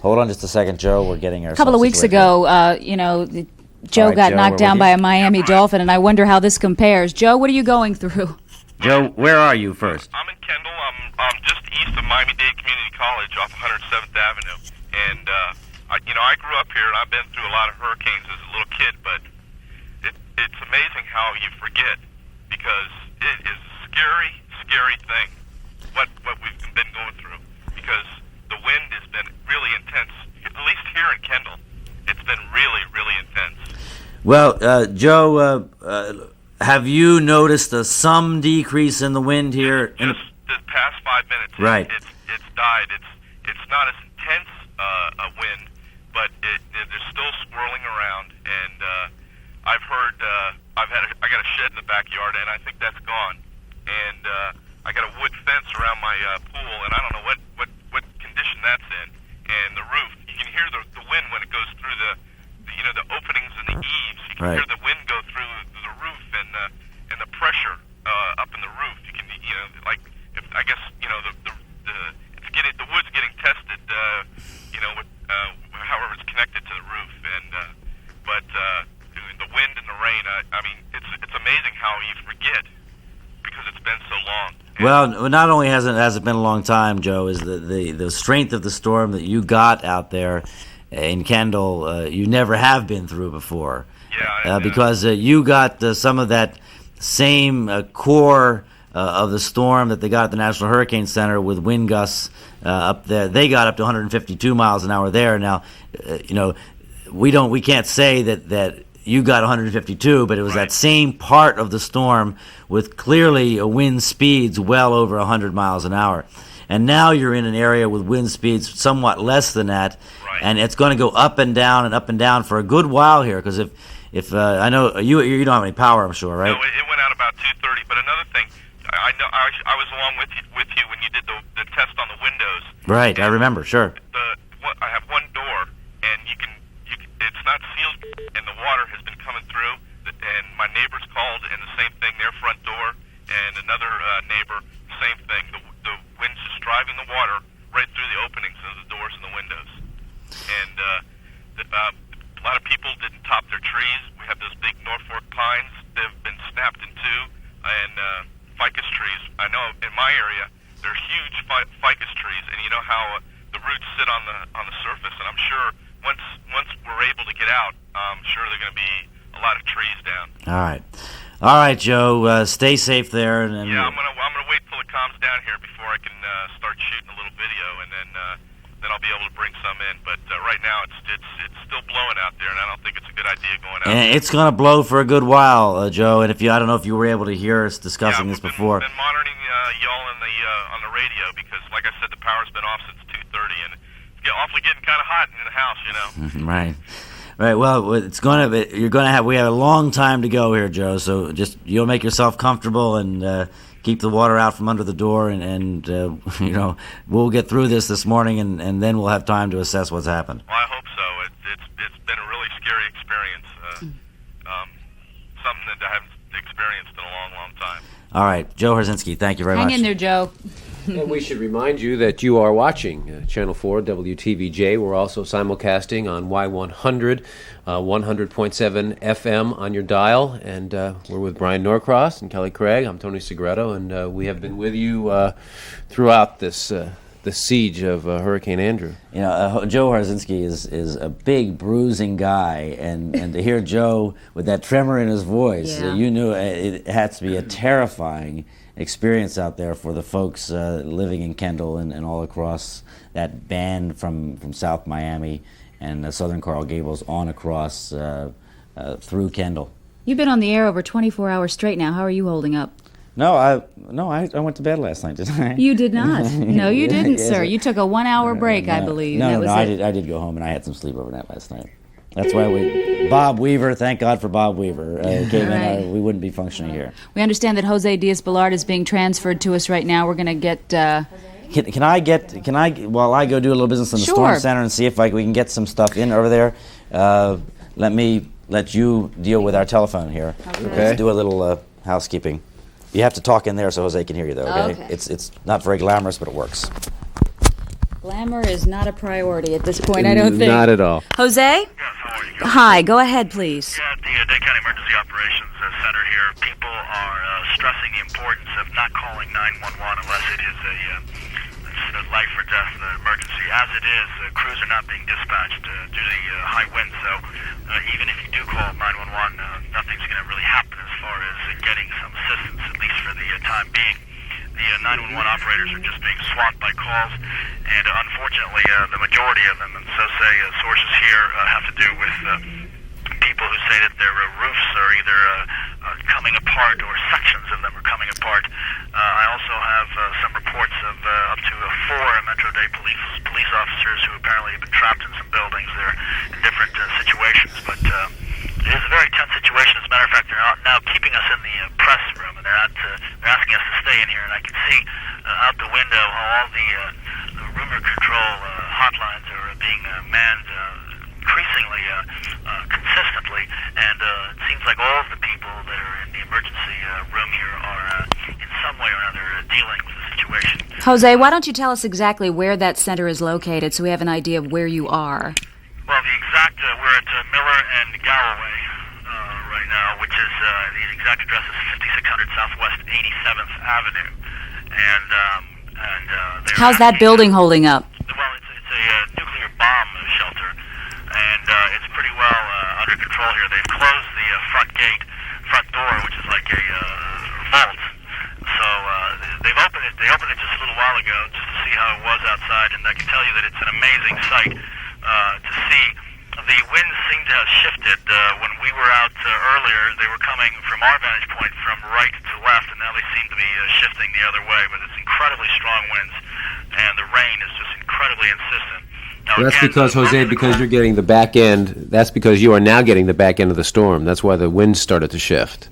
Hold on just a second, Joe. We're getting our A couple of weeks ago, Joe got knocked down by a Miami Dolphin, and I wonder how this compares. Joe, what are you going through? Joe, where are you first? I'm in Kendall. I'm just east of Miami-Dade Community College off 107th Avenue. And, I grew up here, and I've been through a lot of hurricanes as a little kid, but it's amazing how you forget, because it is a scary, scary thing, what we've been going through, because the wind has been really intense, at least here in Kendall. It's been really, really intense. Well, Joe, have you noticed some decrease in the wind here? Just the past 5 minutes, Right. It's died. It's not as intense a wind, but there's still swirling around. And I've heard I got a shed in the backyard, and I think that's gone. And I got a wood fence around my pool, and I don't know what condition that's in. And the roof, you can hear the wind when it goes through the openings in the eaves. You can Right. hear the wind go through the roof and the pressure up in the roof. You can I guess the wood's getting tested. With however it's connected to the roof, but the wind and the rain. I mean, it's amazing how you forget, because it's been so long. Well, not only has it been a long time, Joe, is the strength of the storm that you got out there in Kendall, you never have been through before. Yeah. Because you got some of that same core of the storm that they got at the National Hurricane Center with wind gusts up there. They got up to 152 miles an hour there. Now, we can't say that you got 152, but it was that same part of the storm with clearly wind speeds well over 100 miles an hour. And now you're in an area with wind speeds somewhat less than that, and it's going to go up and down for a good while here. Because if I know you don't have any power, I'm sure, right? No, it went out about 2:30. But another thing, I know I was along with you when you did the test on the windows. Right, I remember, sure. I have one door, and you can it's not sealed, and the water has been coming through. And my neighbors called, and the same thing, their front door, and another neighbor, same thing. The wind's just driving the water right through the openings of the doors and the windows. And a lot of people didn't top their trees. We have those big Norfolk pines that have been snapped in two, and ficus trees. I know in my area they're huge ficus trees, and you know how the roots sit on the surface. And I'm sure once we're able to get out, I'm sure there are going to be a lot of trees down. All right, Joe. Stay safe there. And yeah, I'm gonna wait till it calms down here before I can start shooting a little video, and then I'll be able to bring some in. But right now it's still blowing out there, and I don't think it's a good idea going out. And it's going to blow for a good while, Joe. And I don't know if you were able to hear us discussing this before. I've been monitoring y'all on the radio, because, like I said, the power's been off since 2:30, and it's getting kind of hot in the house, Right. Right. Well, we have a long time to go here, Joe. So you'll make yourself comfortable and keep the water out from under the door, and we'll get through this morning, and then we'll have time to assess what's happened. Well, I hope so. It's been a really scary experience, something that I haven't experienced in a long, long time. All right, Joe Harzinski, thank you very much. Hang in there, Joe. And we should remind you that you are watching Channel 4 WTVJ. We're also simulcasting on Y100, 100.7 FM on your dial. And we're with Bryan Norcross and Kelly Craig. I'm Tony Segreto, and we have been with you throughout this the siege of Hurricane Andrew. You know, Joe Harzinski is a big, bruising guy, and to hear Joe with that tremor in his voice, you knew it had to be a terrifying experience out there for the folks living in Kendall and all across that band from South Miami and southern Coral Gables on across through Kendall. You've been on the air over 24 hours straight now. How are you holding up? No, I went to bed last night, didn't I? You did not. No, you didn't, sir. You took a 1 hour break, I believe. No, I did go home and I had some sleep overnight last night. That's why Bob Weaver, thank God for Bob Weaver, came in. We wouldn't be functioning here. We understand that Jose Diaz-Balart is being transferred to us right now. We're going to get... Can I, while I go do a little business in the Storm Center and see if we can get some stuff in over there, let you deal with our telephone here. Okay. Let's do a little housekeeping. You have to talk in there so Jose can hear you, though, okay? It's not very glamorous, but it works. Glamour is not a priority at this point, I don't think. Not at all. Jose? Yes, how are you? Hi, go ahead, please. Yeah, at the Dade County Emergency Operations Center here, people are stressing the importance of not calling 911 unless it is a life or death emergency. As it is, crews are not being dispatched due to the high winds, so even if you do call 911, nothing's going to really happen as far as getting some assistance, at least for the time being. The 911 operators are just being swamped by calls, and unfortunately, the majority of them, and so say sources here, have to do with people who say that their roofs are either coming apart or sections of them are coming apart. I also have some reports of up to 4 Metro-Dade police officers who apparently have been trapped in some buildings. They're in different situations, but it is a very tense situation. As a matter of fact, they're now keeping us in the press room, and they're asking us to stay in here. And I can see out the window how all the rumor control hotlines are being manned increasingly consistently, and it seems like all of the people that are in the emergency room here are in some way or another dealing with the situation. Jose, why don't you tell us exactly where that center is located so we have an idea of where you are? Well, we're at Miller and Galloway right now, which is, the exact address is 5600 Southwest 87th Avenue. And how's that building holding up? Well, it's a nuclear bomb shelter, and it's pretty well under control here. They've closed the front door, which is like a vault. So they opened it just a little while ago just to see how it was outside, and I can tell you that it's an amazing sight to see. The winds seem to have shifted. When we were out earlier, they were coming from our vantage point from right to left, and now they seem to be shifting the other way. But it's incredibly strong winds, and the rain is just incredibly insistent. Now, that's because, Jose, because you're getting the back end. That's because you are now getting the back end of the storm. That's why the winds started to shift.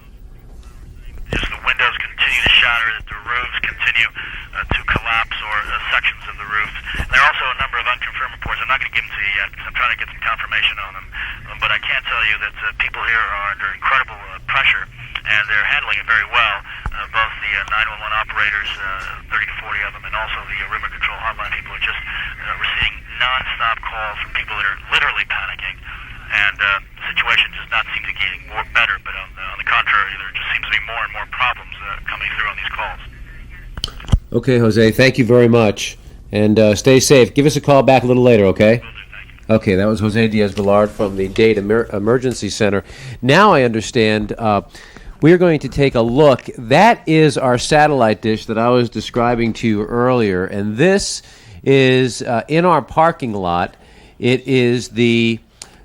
Just the windows continue to shatter, that the roofs continue to collapse, or sections of the roofs. And there are also a number of unconfirmed reports. I'm not going to give them to you yet because I'm trying to get some confirmation on them. But I can tell you that people here are under incredible pressure, and they're handling it very well. Both the 911 operators, 30 to 40 of them, and also the rumor control hotline people are just receiving non-stop calls from people that are literally panicking. And the situation does not seem to be getting more better, but on the contrary, there just seems to be more and more problems coming through on these calls. Okay, Jose, thank you very much. And stay safe. Give us a call back a little later, okay? Okay, that was Jose Diaz-Balart from the Dade Emergency Center. Now I understand we're going to take a look. That is our satellite dish that I was describing to you earlier, and this is in our parking lot. It is the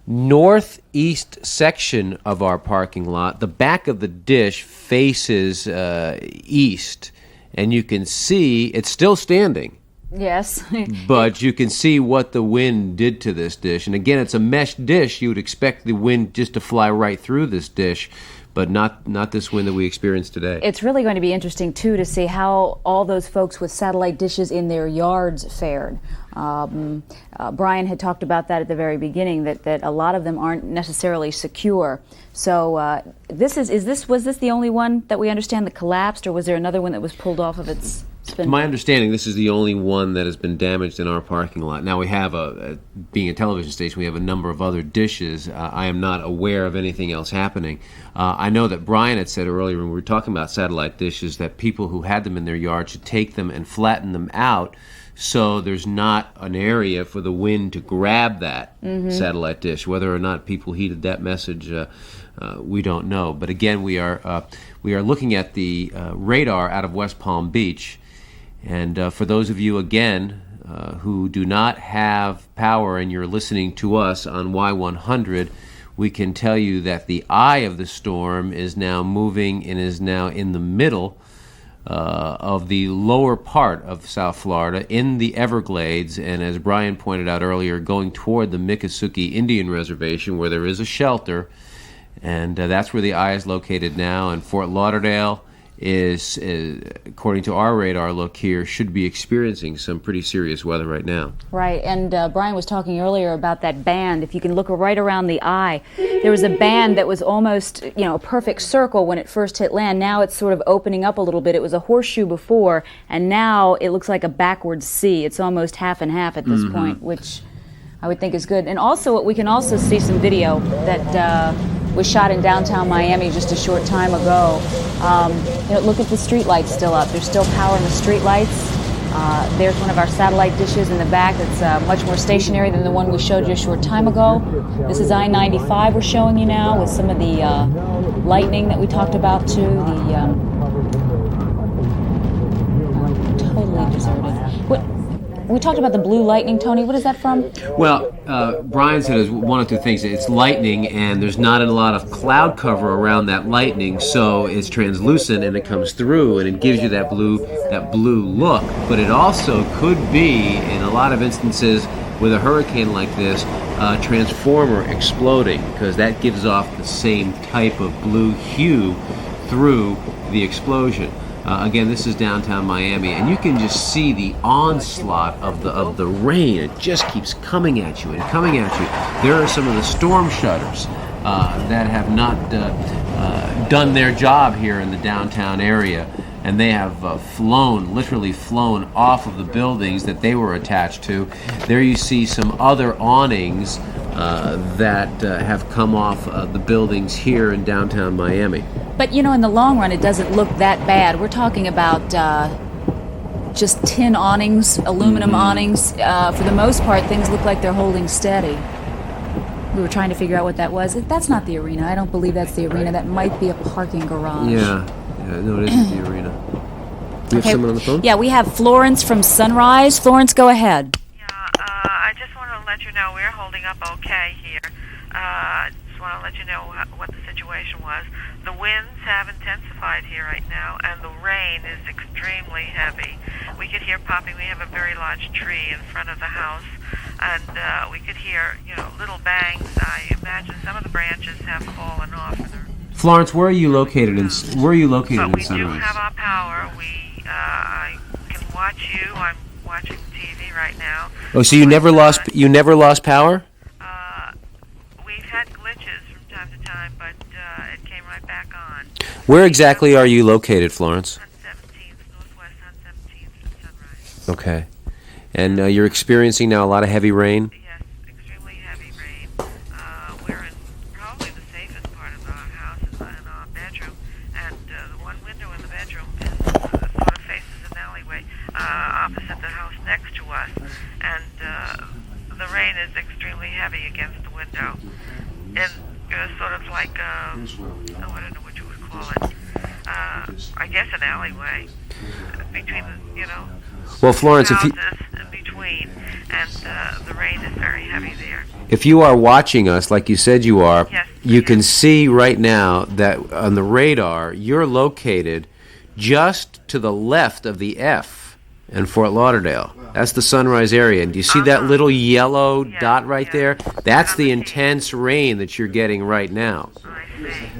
northeast section of our parking lot. The back of the dish faces east, and you can see it's still standing. Yes. But you can see what the wind did to this dish. And again, it's a mesh dish. You would expect the wind just to fly right through this dish, but not this wind that we experienced today. It's really going to be interesting, too, to see how all those folks with satellite dishes in their yards fared. Bryan had talked about that at the very beginning, that a lot of them aren't necessarily secure. So was this the only one that we understand that collapsed, or was there another one that was pulled off of its My understanding, this is the only one that has been damaged in our parking lot. Now we have being a television station, we have a number of other dishes. I am not aware of anything else happening. I know that Bryan had said earlier when we were talking about satellite dishes that people who had them in their yard should take them and flatten them out so there's not an area for the wind to grab that satellite dish. Whether or not people heeded that message, we don't know. But again, we are looking at the radar out of West Palm Beach. And for those of you, again, who do not have power and you're listening to us on Y100, we can tell you that the eye of the storm is now moving and is now in the middle of the lower part of South Florida in the Everglades. And as Bryan pointed out earlier, going toward the Miccosukee Indian Reservation where there is a shelter. And that's where the eye is located now. And Fort Lauderdale is, according to our radar look here, should be experiencing some pretty serious weather right now. Right, and Bryan was talking earlier about that band. If you can look right around the eye, there was a band that was almost, a perfect circle when it first hit land. Now it's sort of opening up a little bit. It was a horseshoe before, and now it looks like a backward C. It's almost half and half at this point, which I would think is good. And also, we can also see some video that was shot in downtown Miami just a short time ago. Look at the street lights still up. There's still power in the street lights. There's one of our satellite dishes in the back that's much more stationary than the one we showed you a short time ago. This is I-95 we're showing you now with some of the lightning that we talked about too. Totally deserted. We talked about the blue lightning, Tony. What is that from? Well, Bryan said it's one of two things. It's lightning, and there's not a lot of cloud cover around that lightning, so it's translucent and it comes through and it gives you that blue look. But it also could be, in a lot of instances, with a hurricane like this, a transformer exploding, because that gives off the same type of blue hue through the explosion. Again, this is downtown Miami, and you can just see the onslaught of the rain. It just keeps coming at you and coming at you. There are some of the storm shutters that have not done their job here in the downtown area, and they have literally flown off of the buildings that they were attached to. There you see some other awnings that have come off the buildings here in downtown Miami. But, in the long run, it doesn't look that bad. We're talking about just tin awnings, aluminum awnings. For the most part, things look like they're holding steady. We were trying to figure out what that was. That's not the arena. I don't believe that's the arena. That might be a parking garage. Yeah, no, it isn't the arena. Do you have someone on the phone? Yeah, we have Florence from Sunrise. Florence, go ahead. Yeah, I just want to let you know we're holding up okay here. I just want to let you know what the situation was. The winds have intensified here right now, and the rain is extremely heavy. We could hear popping. We have a very large tree in front of the house, and we could hear, little bangs. I imagine some of the branches have fallen off. Florence, where are you located in Sunrise? We do have our power. I can watch you. I'm watching TV right now. Oh, so you never lost power? We've had glitches from time to time, but it came right back on. Where exactly are you located, Florence? On 17th, northwest on 17th from Sunrise. Okay. And you're experiencing now a lot of heavy rain? Yes, extremely heavy rain. We're in probably the safest part of our house in our bedroom, and the one window in the bedroom sort of faces an alleyway opposite the house next to us, and the rain is extremely heavy against the window. And sort of like, I don't know what you would call it. I guess an alleyway between the, Well, Florence, houses in between, and the rain is very heavy there. If you are watching us, like you said you are, yes, you can see right now that on the radar you're located just to the left of the F in Fort Lauderdale. That's the Sunrise area. And do you see that little yellow dot right there? That's the intense rain that you're getting right now.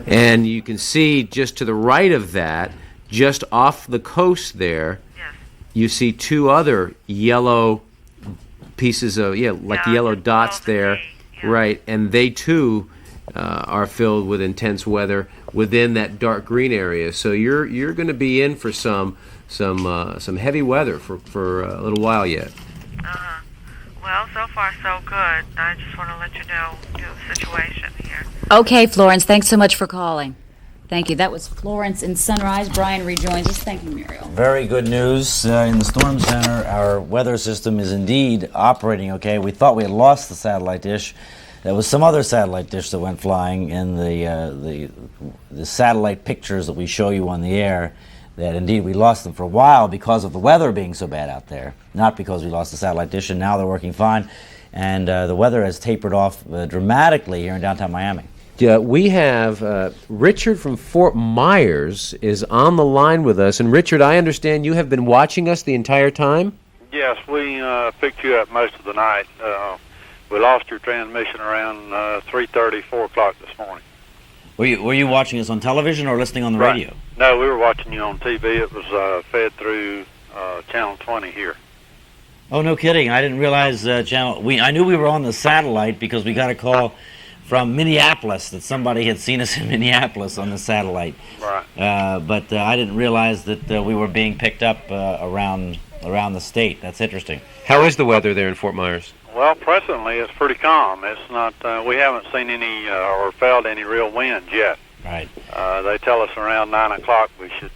And you can see just to the right of that, just off the coast there, you see two other yellow pieces of, yellow dots there. Right, and they too are filled with intense weather within that dark green area. So you're going to be in for some some heavy weather for a little while yet. Well, so far so good. I just want to let you know the situation here. Okay, Florence, thanks so much for calling. Thank you. That was Florence in Sunrise. Bryan rejoins us. Thank you, Muriel. Very good news. In the Storm Center, our weather system is indeed operating okay. We thought we had lost the satellite dish. There was some other satellite dish that went flying in the satellite pictures that we show you on the air, that indeed we lost them for a while because of the weather being so bad out there, not because we lost the satellite dish, and now they're working fine. And the weather has tapered off dramatically here in downtown Miami. Yeah, we have Richard from Fort Myers is on the line with us. And Richard, I understand you have been watching us the entire time? Yes, we picked you up most of the night. We lost your transmission around 3:30, 4 o'clock this morning. Were you watching us on television or listening on the radio? No, we were watching you on TV. It was fed through Channel 20 here. Oh, no kidding. I didn't realize I knew we were on the satellite because we got a call from Minneapolis that somebody had seen us in Minneapolis on the satellite. Right. But I didn't realize that we were being picked up around the state. That's interesting. How is the weather there in Fort Myers? Well, presently it's pretty calm. It's not. We haven't seen any or felt any real winds yet. Right. They tell us around 9 o'clock we should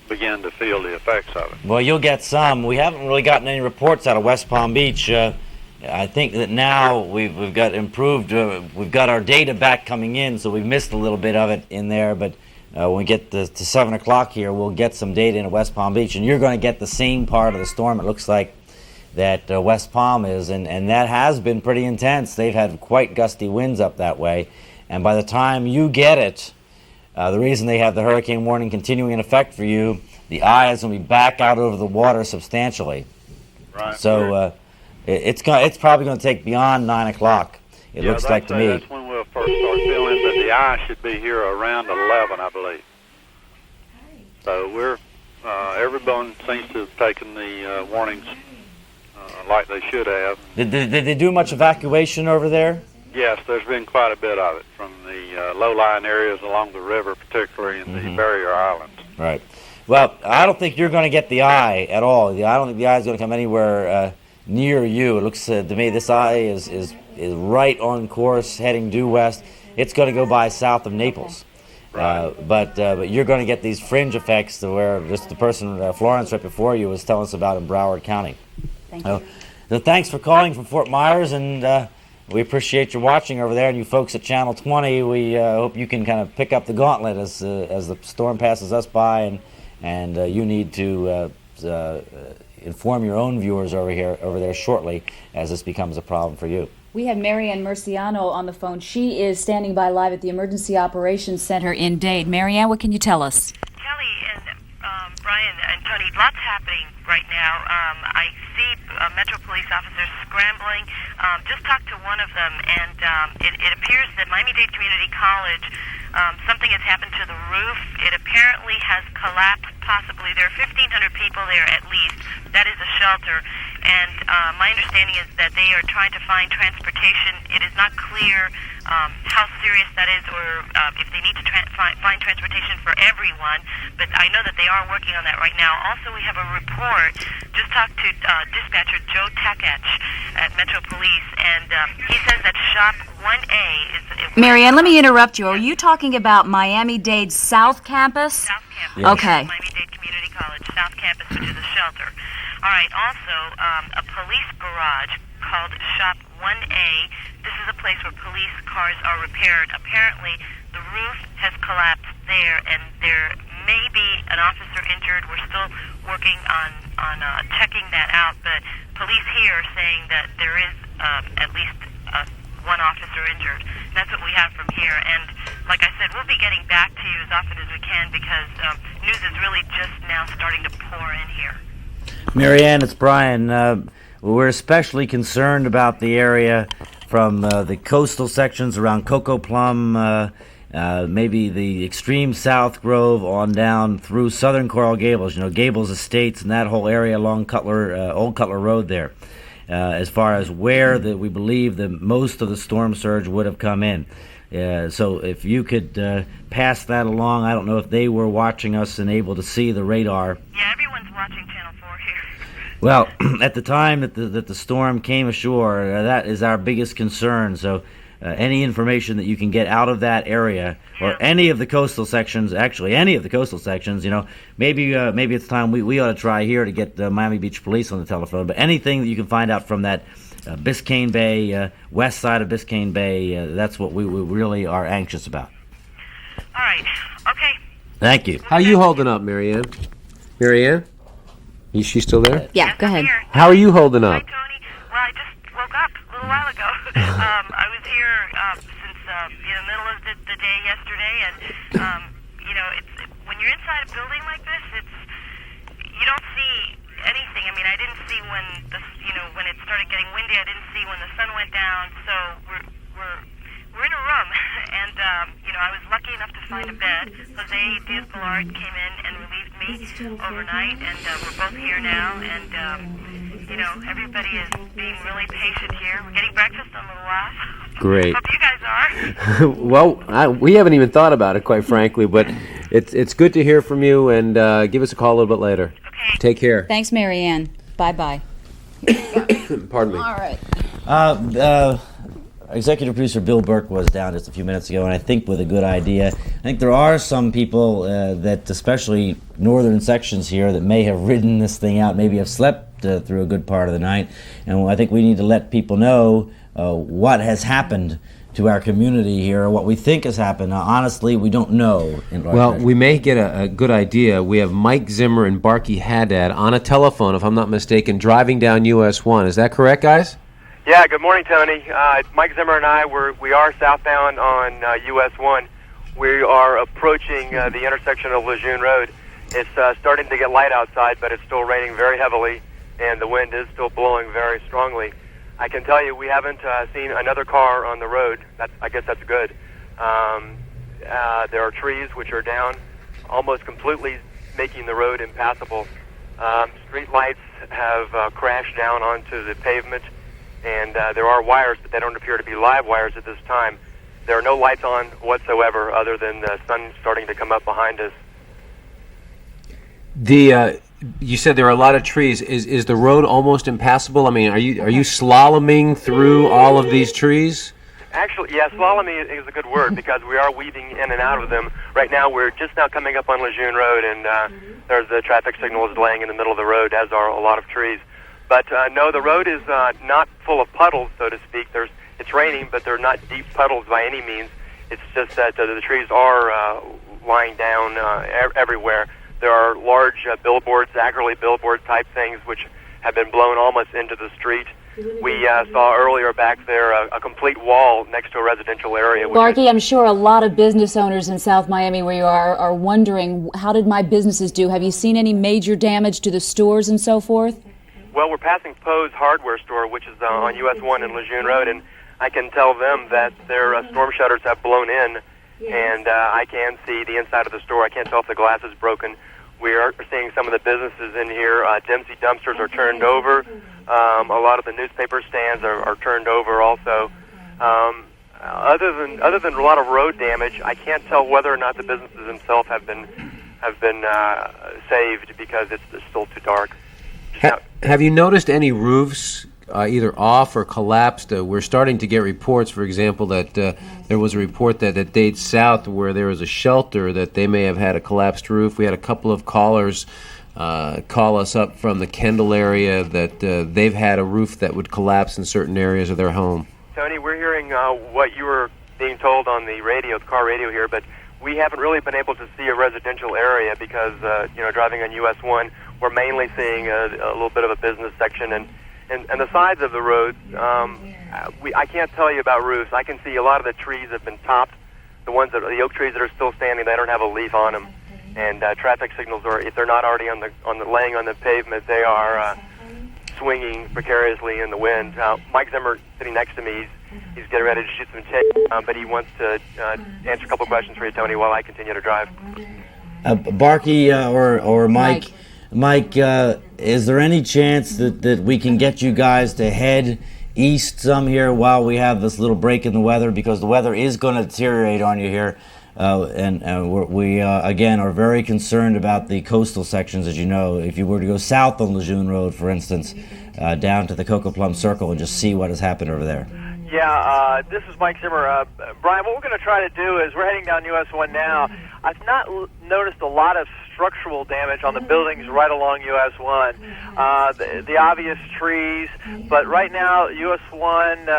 begin to feel the effects of it. Well, you'll get some. We haven't really gotten any reports out of West Palm Beach. I think that now we've got improved. We've got our data back coming in, so we've missed a little bit of it in there. But when we get to 7 o'clock here, we'll get some data into West Palm Beach, and you're going to get the same part of the storm, it looks like, that West Palm is, and that has been pretty intense. They've had quite gusty winds up that way, and by the time you get it, the reason they have the hurricane warning continuing in effect for you, the eye is going to be back out over the water substantially. Right. So it's probably going to take beyond 9 o'clock. It looks like to me. That's when we'll first start feeling that the eye should be here around 11, I believe. So we're everyone seems to have taken the warnings like they should have. Did they do much evacuation over there? Yes, there's been quite a bit of it from the low-lying areas along the river, particularly in the barrier islands. Right. Well, I don't think you're going to get the eye at all. I don't think the eye is going to come anywhere near you. It looks to me this eye is right on course, heading due west. It's going to go by south of Naples. Right. But you're going to get these fringe effects to where just the person, Florence, right before you was telling us about in Broward County. Thank you. So thanks for calling from Fort Myers, and we appreciate your watching over there. And you folks at Channel 20, we hope you can kind of pick up the gauntlet as the storm passes us by, and you need to inform your own viewers over there shortly as this becomes a problem for you. We have Marianne Murciano on the phone. She is standing by live at the Emergency Operations Center in Dade. Marianne, what can you tell us? Kelly and Bryan and Tony, lots happening right now. I see Metro Police officers scrambling. Just talked to one of them, and it appears that Miami-Dade Community College, something has happened to the roof. It apparently has collapsed, possibly. There are 1,500 people there at least. That is a shelter. And my understanding is that they are trying to find transportation. It is not clear how serious that is, or if they need to find transportation for everyone. But I know that they are working on that right now. Also, we have a report. Just talked to dispatcher Joe Takach at Metro Police, and he says that Shop 1A is... Marianne, let me interrupt you. Are you talking about Miami-Dade South Campus? South Campus. Yes. Okay. Miami-Dade Community College, South Campus, which is a shelter. All right, also, a police garage called Shop 1A. This is a place where police cars are repaired. Apparently, the roof has collapsed there, and there may be an officer injured. We're still working on checking that out, but police here are saying that there is at least one officer injured. That's what we have from here, and like I said, we'll be getting back to you as often as we can because news is really just now starting to pour in here. Marianne, it's Bryan. We're especially concerned about the area from the coastal sections around Cocoa Plum, maybe the extreme South Grove on down through southern Coral Gables, Gables Estates and that whole area along Old Cutler Road there, as far as where we believe that most of the storm surge would have come in. So if you could pass that along, I don't know if they were watching us and able to see the radar. Yeah, everyone's watching Channel 4 here. Well, at the time that the storm came ashore, that is our biggest concern. So any information that you can get out of that area or any of the coastal sections, actually any of the coastal sections, maybe it's time we ought to try here to get the Miami Beach Police on the telephone. But anything that you can find out from that Biscayne Bay, west side of Biscayne Bay, that's what we really are anxious about. All right. Okay. Thank you. How are you holding up, Marianne? Marianne? Is she still there? Yeah, go ahead. How are you holding up? Hi, Tony. Well, I just woke up a little while ago. I was here since the middle of the day yesterday, and it's when you're inside a building like this, you don't see anything. I mean, I didn't see when when it started getting windy. I didn't see when the sun went down. So we're in a room, and I was lucky enough to find a bed. Jose Diaz-Balart came in and relieved me overnight, and we're both here now. And everybody is being really patient here. We're getting breakfast in a little while. Great. Hope you guys are. Well, we haven't even thought about it, quite frankly, but it's good to hear from you, and give us a call a little bit later. Okay. Take care. Thanks, Marianne. Bye-bye. Pardon me. All right. Executive producer Bill Burke was down just a few minutes ago, and I think with a good idea. I think there are some people that, especially northern sections here, that may have ridden this thing out, maybe have slept through a good part of the night, and I think we need to let people know what has happened to our community here, what we think has happened. Now, honestly, we don't know. Well, we may get a good idea. We have Mike Zimmer and Barky Haddad on a telephone, if I'm not mistaken, driving down US 1. Is that correct, guys? Yeah, good morning, Tony. Mike Zimmer and I, we are southbound on US 1. We are approaching the intersection of Lejeune Road. It's starting to get light outside, but it's still raining very heavily, and the wind is still blowing very strongly. I can tell you we haven't seen another car on the road. I guess that's good. There are trees which are down, almost completely making the road impassable. Street lights have crashed down onto the pavement, and there are wires, but they don't appear to be live wires at this time. There are no lights on whatsoever other than the sun starting to come up behind us. You said there are a lot of trees. Is the road almost impassable? I mean, are you slaloming through all of these trees? Actually, yeah, slaloming is a good word because we are weaving in and out of them. Right now, we're just now coming up on Lejeune Road, and there's the traffic signal is laying in the middle of the road, as are a lot of trees. But no, the road is not full of puddles, so to speak. It's raining, but they're not deep puddles by any means. It's just that the trees are lying down everywhere. There are large billboards, Ackerley billboard type things, which have been blown almost into the street. We saw earlier back there a complete wall next to a residential area. Barky, I'm sure a lot of business owners in South Miami where you are wondering, how did my businesses do? Have you seen any major damage to the stores and so forth? Well, we're passing Poe's Hardware Store, which is on US 1 and Lejeune Road, and I can tell them that their storm shutters have blown in, and I can see the inside of the store. I can't tell if the glass is broken. We are seeing some of the businesses in here. Dempsey dumpsters are turned over. A lot of the newspaper stands are turned over also. Other than a lot of road damage, I can't tell whether or not the businesses themselves have been saved because it's still too dark. Have you noticed any roofs either off or collapsed? We're starting to get reports, for example, that there was a report that at Dade South where there was a shelter that they may have had a collapsed roof. We had a couple of callers call us up from the Kendall area that they've had a roof that would collapse in certain areas of their home. Tony, we're hearing what you were being told on the radio, the car radio here, but we haven't really been able to see a residential area because, driving on US 1, we're mainly seeing a little bit of a business section and the sides of the roads. I can't tell you about roofs. I can see a lot of the trees have been topped. The oak trees that are still standing, they don't have a leaf on them. And traffic signals if they're not already laying on the pavement, they are swinging precariously in the wind. Mike Zimmer sitting next to me. He's getting ready to shoot some tape, but he wants to answer a couple questions for you, Tony, while I continue to drive. Barky or Mike. Mike, is there any chance that we can get you guys to head east some here while we have this little break in the weather, because the weather is going to deteriorate on you here. We again are very concerned about the coastal sections, as you know. If you were to go south on Lejeune Road, for instance, down to the Cocoa Plum Circle and just see what has happened over there. Yeah, this is Mike Zimmer. Brian, what we're going to try to do is we're heading down US 1 now. I've not noticed a lot of structural damage on the buildings right along US 1. The obvious trees, but right now US 1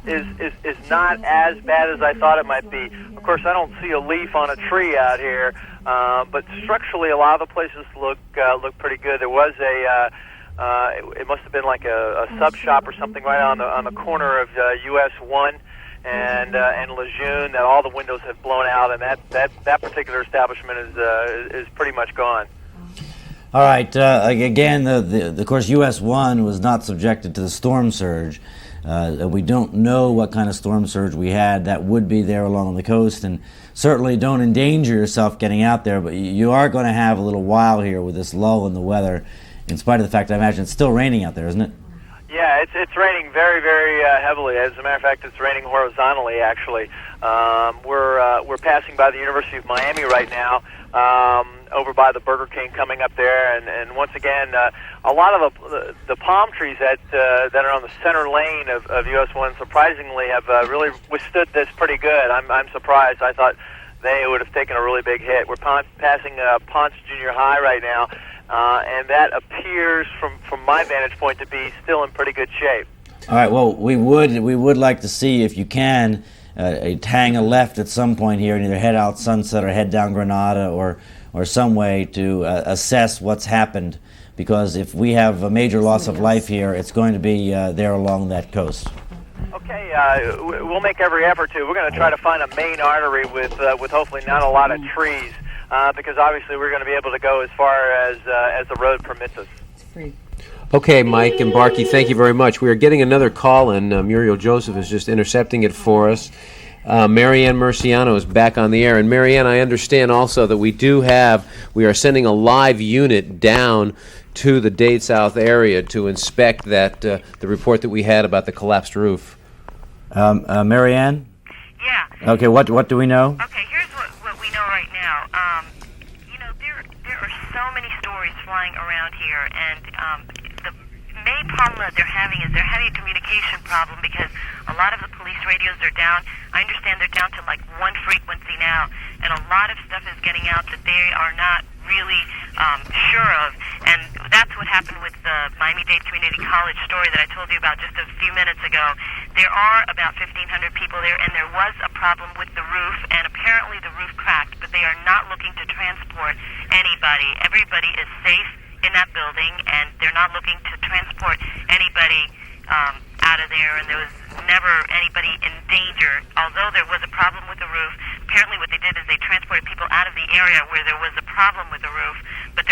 is not as bad as I thought it might be. Of course, I don't see a leaf on a tree out here, but structurally a lot of the places look pretty good. There was it must have been like a sub shop or something right on the corner of US 1 and Lejeune that all the windows have blown out, and that particular establishment is pretty much gone. All right. Again, of course, US 1 was not subjected to the storm surge. We don't know what kind of storm surge we had that would be there along the coast, and certainly don't endanger yourself getting out there, but you are going to have a little while here with this lull in the weather, in spite of the fact I imagine it's still raining out there, isn't it? Yeah, it's raining very, very heavily. As a matter of fact, it's raining horizontally, actually. We're passing by the University of Miami right now, over by the Burger King coming up there, and once again, a lot of the palm trees that are on the center lane of US 1 surprisingly have really withstood this pretty good. I'm surprised. I thought they would have taken a really big hit. We're passing Ponce Junior High right now, and that appears, from my vantage point, to be still in pretty good shape. All right. Well, we would like to see, if you can, hang a left at some point here and either head out Sunset or head down Granada or some way to assess what's happened, because if we have a major loss of life here, it's going to be there along that coast. Okay, we'll make every effort to. We're going to try to find a main artery with hopefully not a lot of trees, because obviously we're going to be able to go as far as the road permits us. It's free. Okay, Mike and Barkey, thank you very much. We are getting another call in. Muriel Joseph is just intercepting it for us. Marianne Murciano is back on the air. And Marianne, I understand also that we are sending a live unit down to the Dade South area to inspect the report that we had about the collapsed roof. Marianne? Yeah. Okay, what do we know? Okay, here's what we know right now. There are so many stories flying around here, and the main problem that they're having is they're having a communication problem because a lot of the police radios are down. I understand they're down to like one frequency now, and a lot of stuff is getting out that they are not really sure of, and that's what happened with the Miami-Dade Community College story that I told you about just a few minutes ago. There are about 1,500 people there, and there was a problem with the roof, and apparently the roof cracked, but they are not looking to transport anybody. Everybody is safe in that building, and they're not looking to transport anybody out of there, and there was never anybody in danger. Although there was a problem with the roof, apparently what they did is they transported people out of the area where there was a problem with the roof, but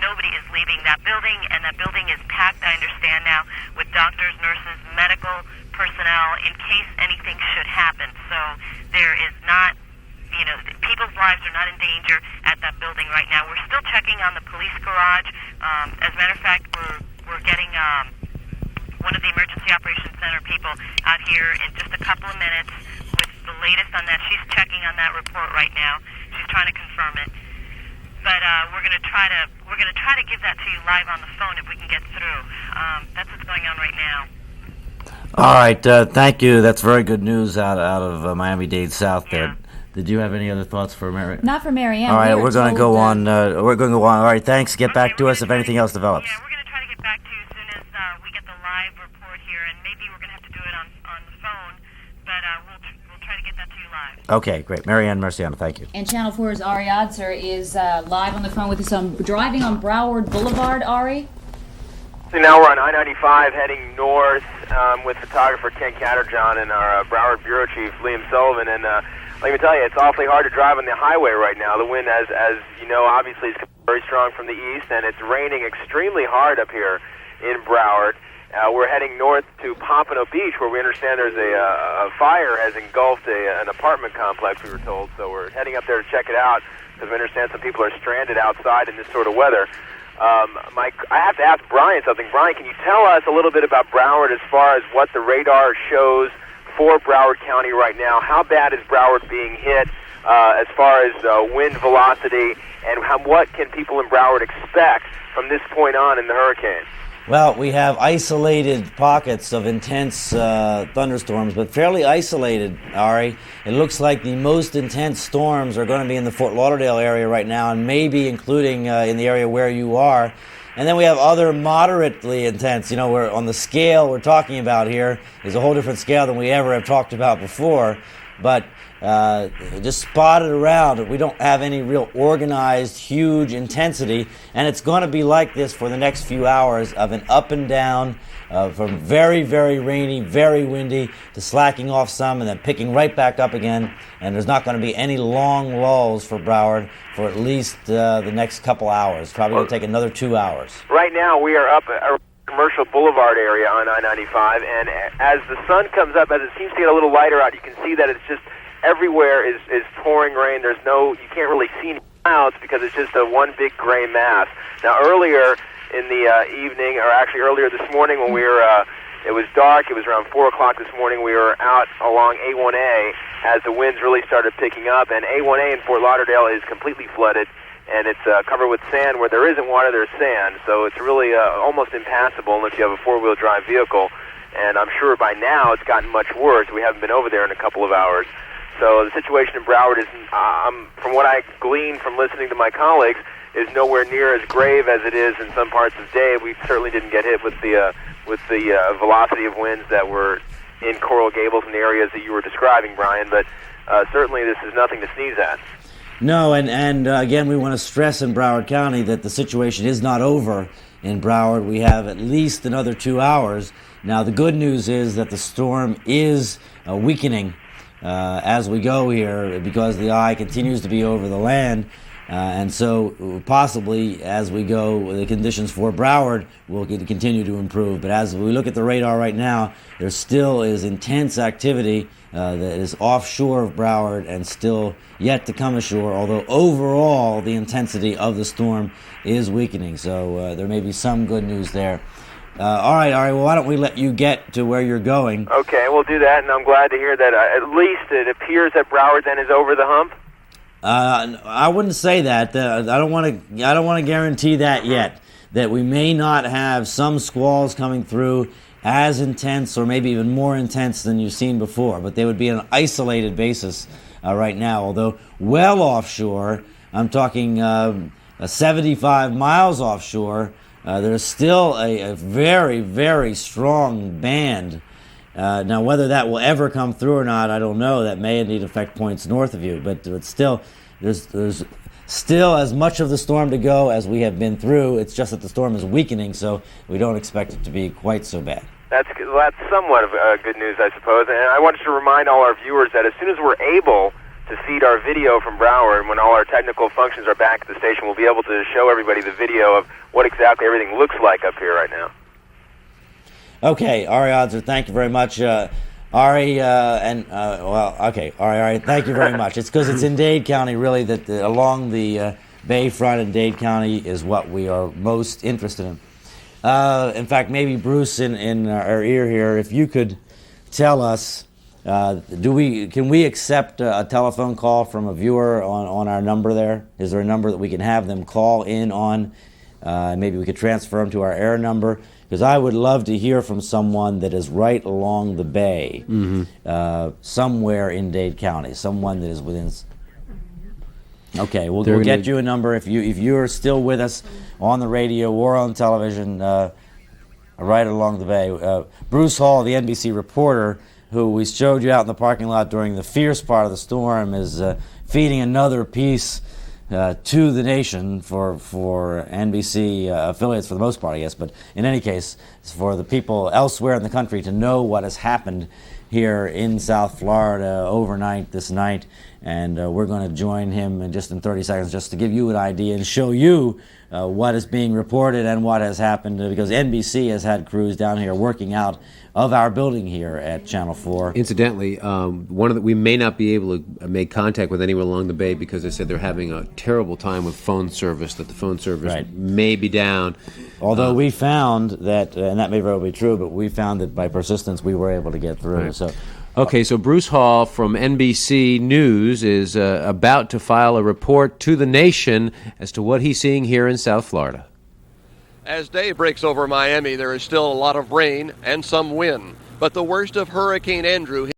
nobody is leaving that building, and that building is packed, I understand now, with doctors, nurses, medical personnel, in case anything should happen. So there is not, people's lives are not in danger at that building right now. We're still checking on the police garage. As a matter of fact, we're getting one of the Emergency Operations Center people out here in just a couple of minutes with the latest on that. She's checking on that report right now. She's trying to confirm it. But we're going to try to give that to you live on the phone if we can get through. That's what's going on right now. All right, thank you. That's very good news out of Miami-Dade South there. Did you have any other thoughts for Marianne? Not for Marianne. All right, we're going to go on. We're going to go on. All right, thanks. Get back to us if anything else develops. Yeah, we're going to try to get back to you as soon as we get the live report here, and maybe we're going to have to do it on the phone, but we'll try to get that to you live. Okay, great. Marianne Murciano, thank you. And Channel 4's Ari Adzer is live on the phone with us. Driving on Broward Boulevard, Ari? So now we're on I-95 heading north with photographer Ken Catterjohn and our Broward Bureau Chief Liam Sullivan, and let me tell you, it's awfully hard to drive on the highway right now. The wind, as you know, obviously is very strong from the east, and it's raining extremely hard up here in Broward. We're heading north to Pompano Beach, where we understand there's a fire has engulfed an apartment complex, we were told. So we're heading up there to check it out, because we understand some people are stranded outside in this sort of weather. I have to ask Bryan something. Bryan, can you tell us a little bit about Broward as far as what the radar shows for Broward County right now? How bad is Broward being hit as far as wind velocity, and what can people in Broward expect from this point on in the hurricane? Well, we have isolated pockets of intense thunderstorms, but fairly isolated, Ari. It looks like the most intense storms are going to be in the Fort Lauderdale area right now, and maybe including in the area where you are. And then we have other moderately intense. You know, we're on the scale we're talking about here is a whole different scale than we ever have talked about before. But just spotted around. We don't have any real organized, huge intensity, and it's going to be like this for the next few hours of an up and down, from very, very rainy, very windy, to slacking off some and then picking right back up again. And there's not going to be any long lulls for Broward for at least the next couple hours. Probably going to take another 2 hours. Right now we are up at Commercial Boulevard area on I-95, and as the sun comes up, as it seems to get a little lighter out, you can see that it's just everywhere is pouring rain. You can't really see any clouds because it's just a one big gray mass. Now earlier in the evening, or actually earlier this morning when it was dark, it was around 4 o'clock this morning, we were out along A1A as the winds really started picking up, and A1A in Fort Lauderdale is completely flooded, and it's covered with sand. Where there isn't water, there's sand, so it's really almost impassable unless you have a four-wheel drive vehicle, and I'm sure by now it's gotten much worse. We haven't been over there in a couple of hours. So the situation in Broward is, from what I gleaned from listening to my colleagues, is nowhere near as grave as it is in some parts of Dade. We certainly didn't get hit with the velocity of winds that were in Coral Gables and the areas that you were describing, Bryan. But certainly this is nothing to sneeze at. No, and again, we want to stress in Broward County that the situation is not over in Broward. We have at least another 2 hours. Now, the good news is that the storm is weakening as we go here, because the eye continues to be over the land, and so possibly as we go, the conditions for Broward will continue to improve. But as we look at the radar right now, there still is intense activity that is offshore of Broward and still yet to come ashore, although overall the intensity of the storm is weakening, so there may be some good news there. All right, well, why don't we let you get to where you're going? Okay, we'll do that, and I'm glad to hear that at least it appears that Broward then is over the hump. I wouldn't say that. I don't want to guarantee that yet. That we may not have some squalls coming through as intense or maybe even more intense than you've seen before, but they would be on an isolated basis right now. Although well offshore, I'm talking 75 miles offshore. There's still a very, very strong band. Now, whether that will ever come through or not, I don't know. That may indeed affect points north of you, but it's still there's still as much of the storm to go as we have been through. It's just that the storm is weakening, so we don't expect it to be quite so bad. That's somewhat of good news, I suppose. And I wanted to remind all our viewers that as soon as we're able to feed our video from Broward, when all our technical functions are back at the station, we'll be able to show everybody the video of what exactly everything looks like up here right now. Okay, Ari Odzer, thank you very much. Ari, Ari, thank you very much. It's because it's in Dade County, really, that along the Bayfront in Dade County is what we are most interested in. In fact, maybe Bruce, in our ear here, if you could tell us, can we accept a telephone call from a viewer on our number there? Is there a number that we can have them call in on? Maybe we could transfer them to our air number, because I would love to hear from someone that is right along the bay, somewhere in Dade County, someone that is within. Okay, we'll get you a number if you're still with us on the radio or on television, right along the bay. Bruce Hall, the NBC reporter, who we showed you out in the parking lot during the fierce part of the storm, is feeding another piece to the nation for NBC affiliates for the most part, I guess. But in any case, it's for the people elsewhere in the country to know what has happened here in South Florida overnight this night. And we're going to join him in 30 seconds just to give you an idea and show you what is being reported and what has happened, because NBC has had crews down here working out of our building here at Channel 4. Incidentally, we may not be able to make contact with anyone along the bay because they said they're having a terrible time with phone service, that the phone service may be down. Although we found that, and that may very well be true, but we found that by persistence we were able to get through. Right. So. Okay, so Bruce Hall from NBC News is about to file a report to the nation as to what he's seeing here in South Florida. As day breaks over Miami, there is still a lot of rain and some wind, but the worst of Hurricane Andrew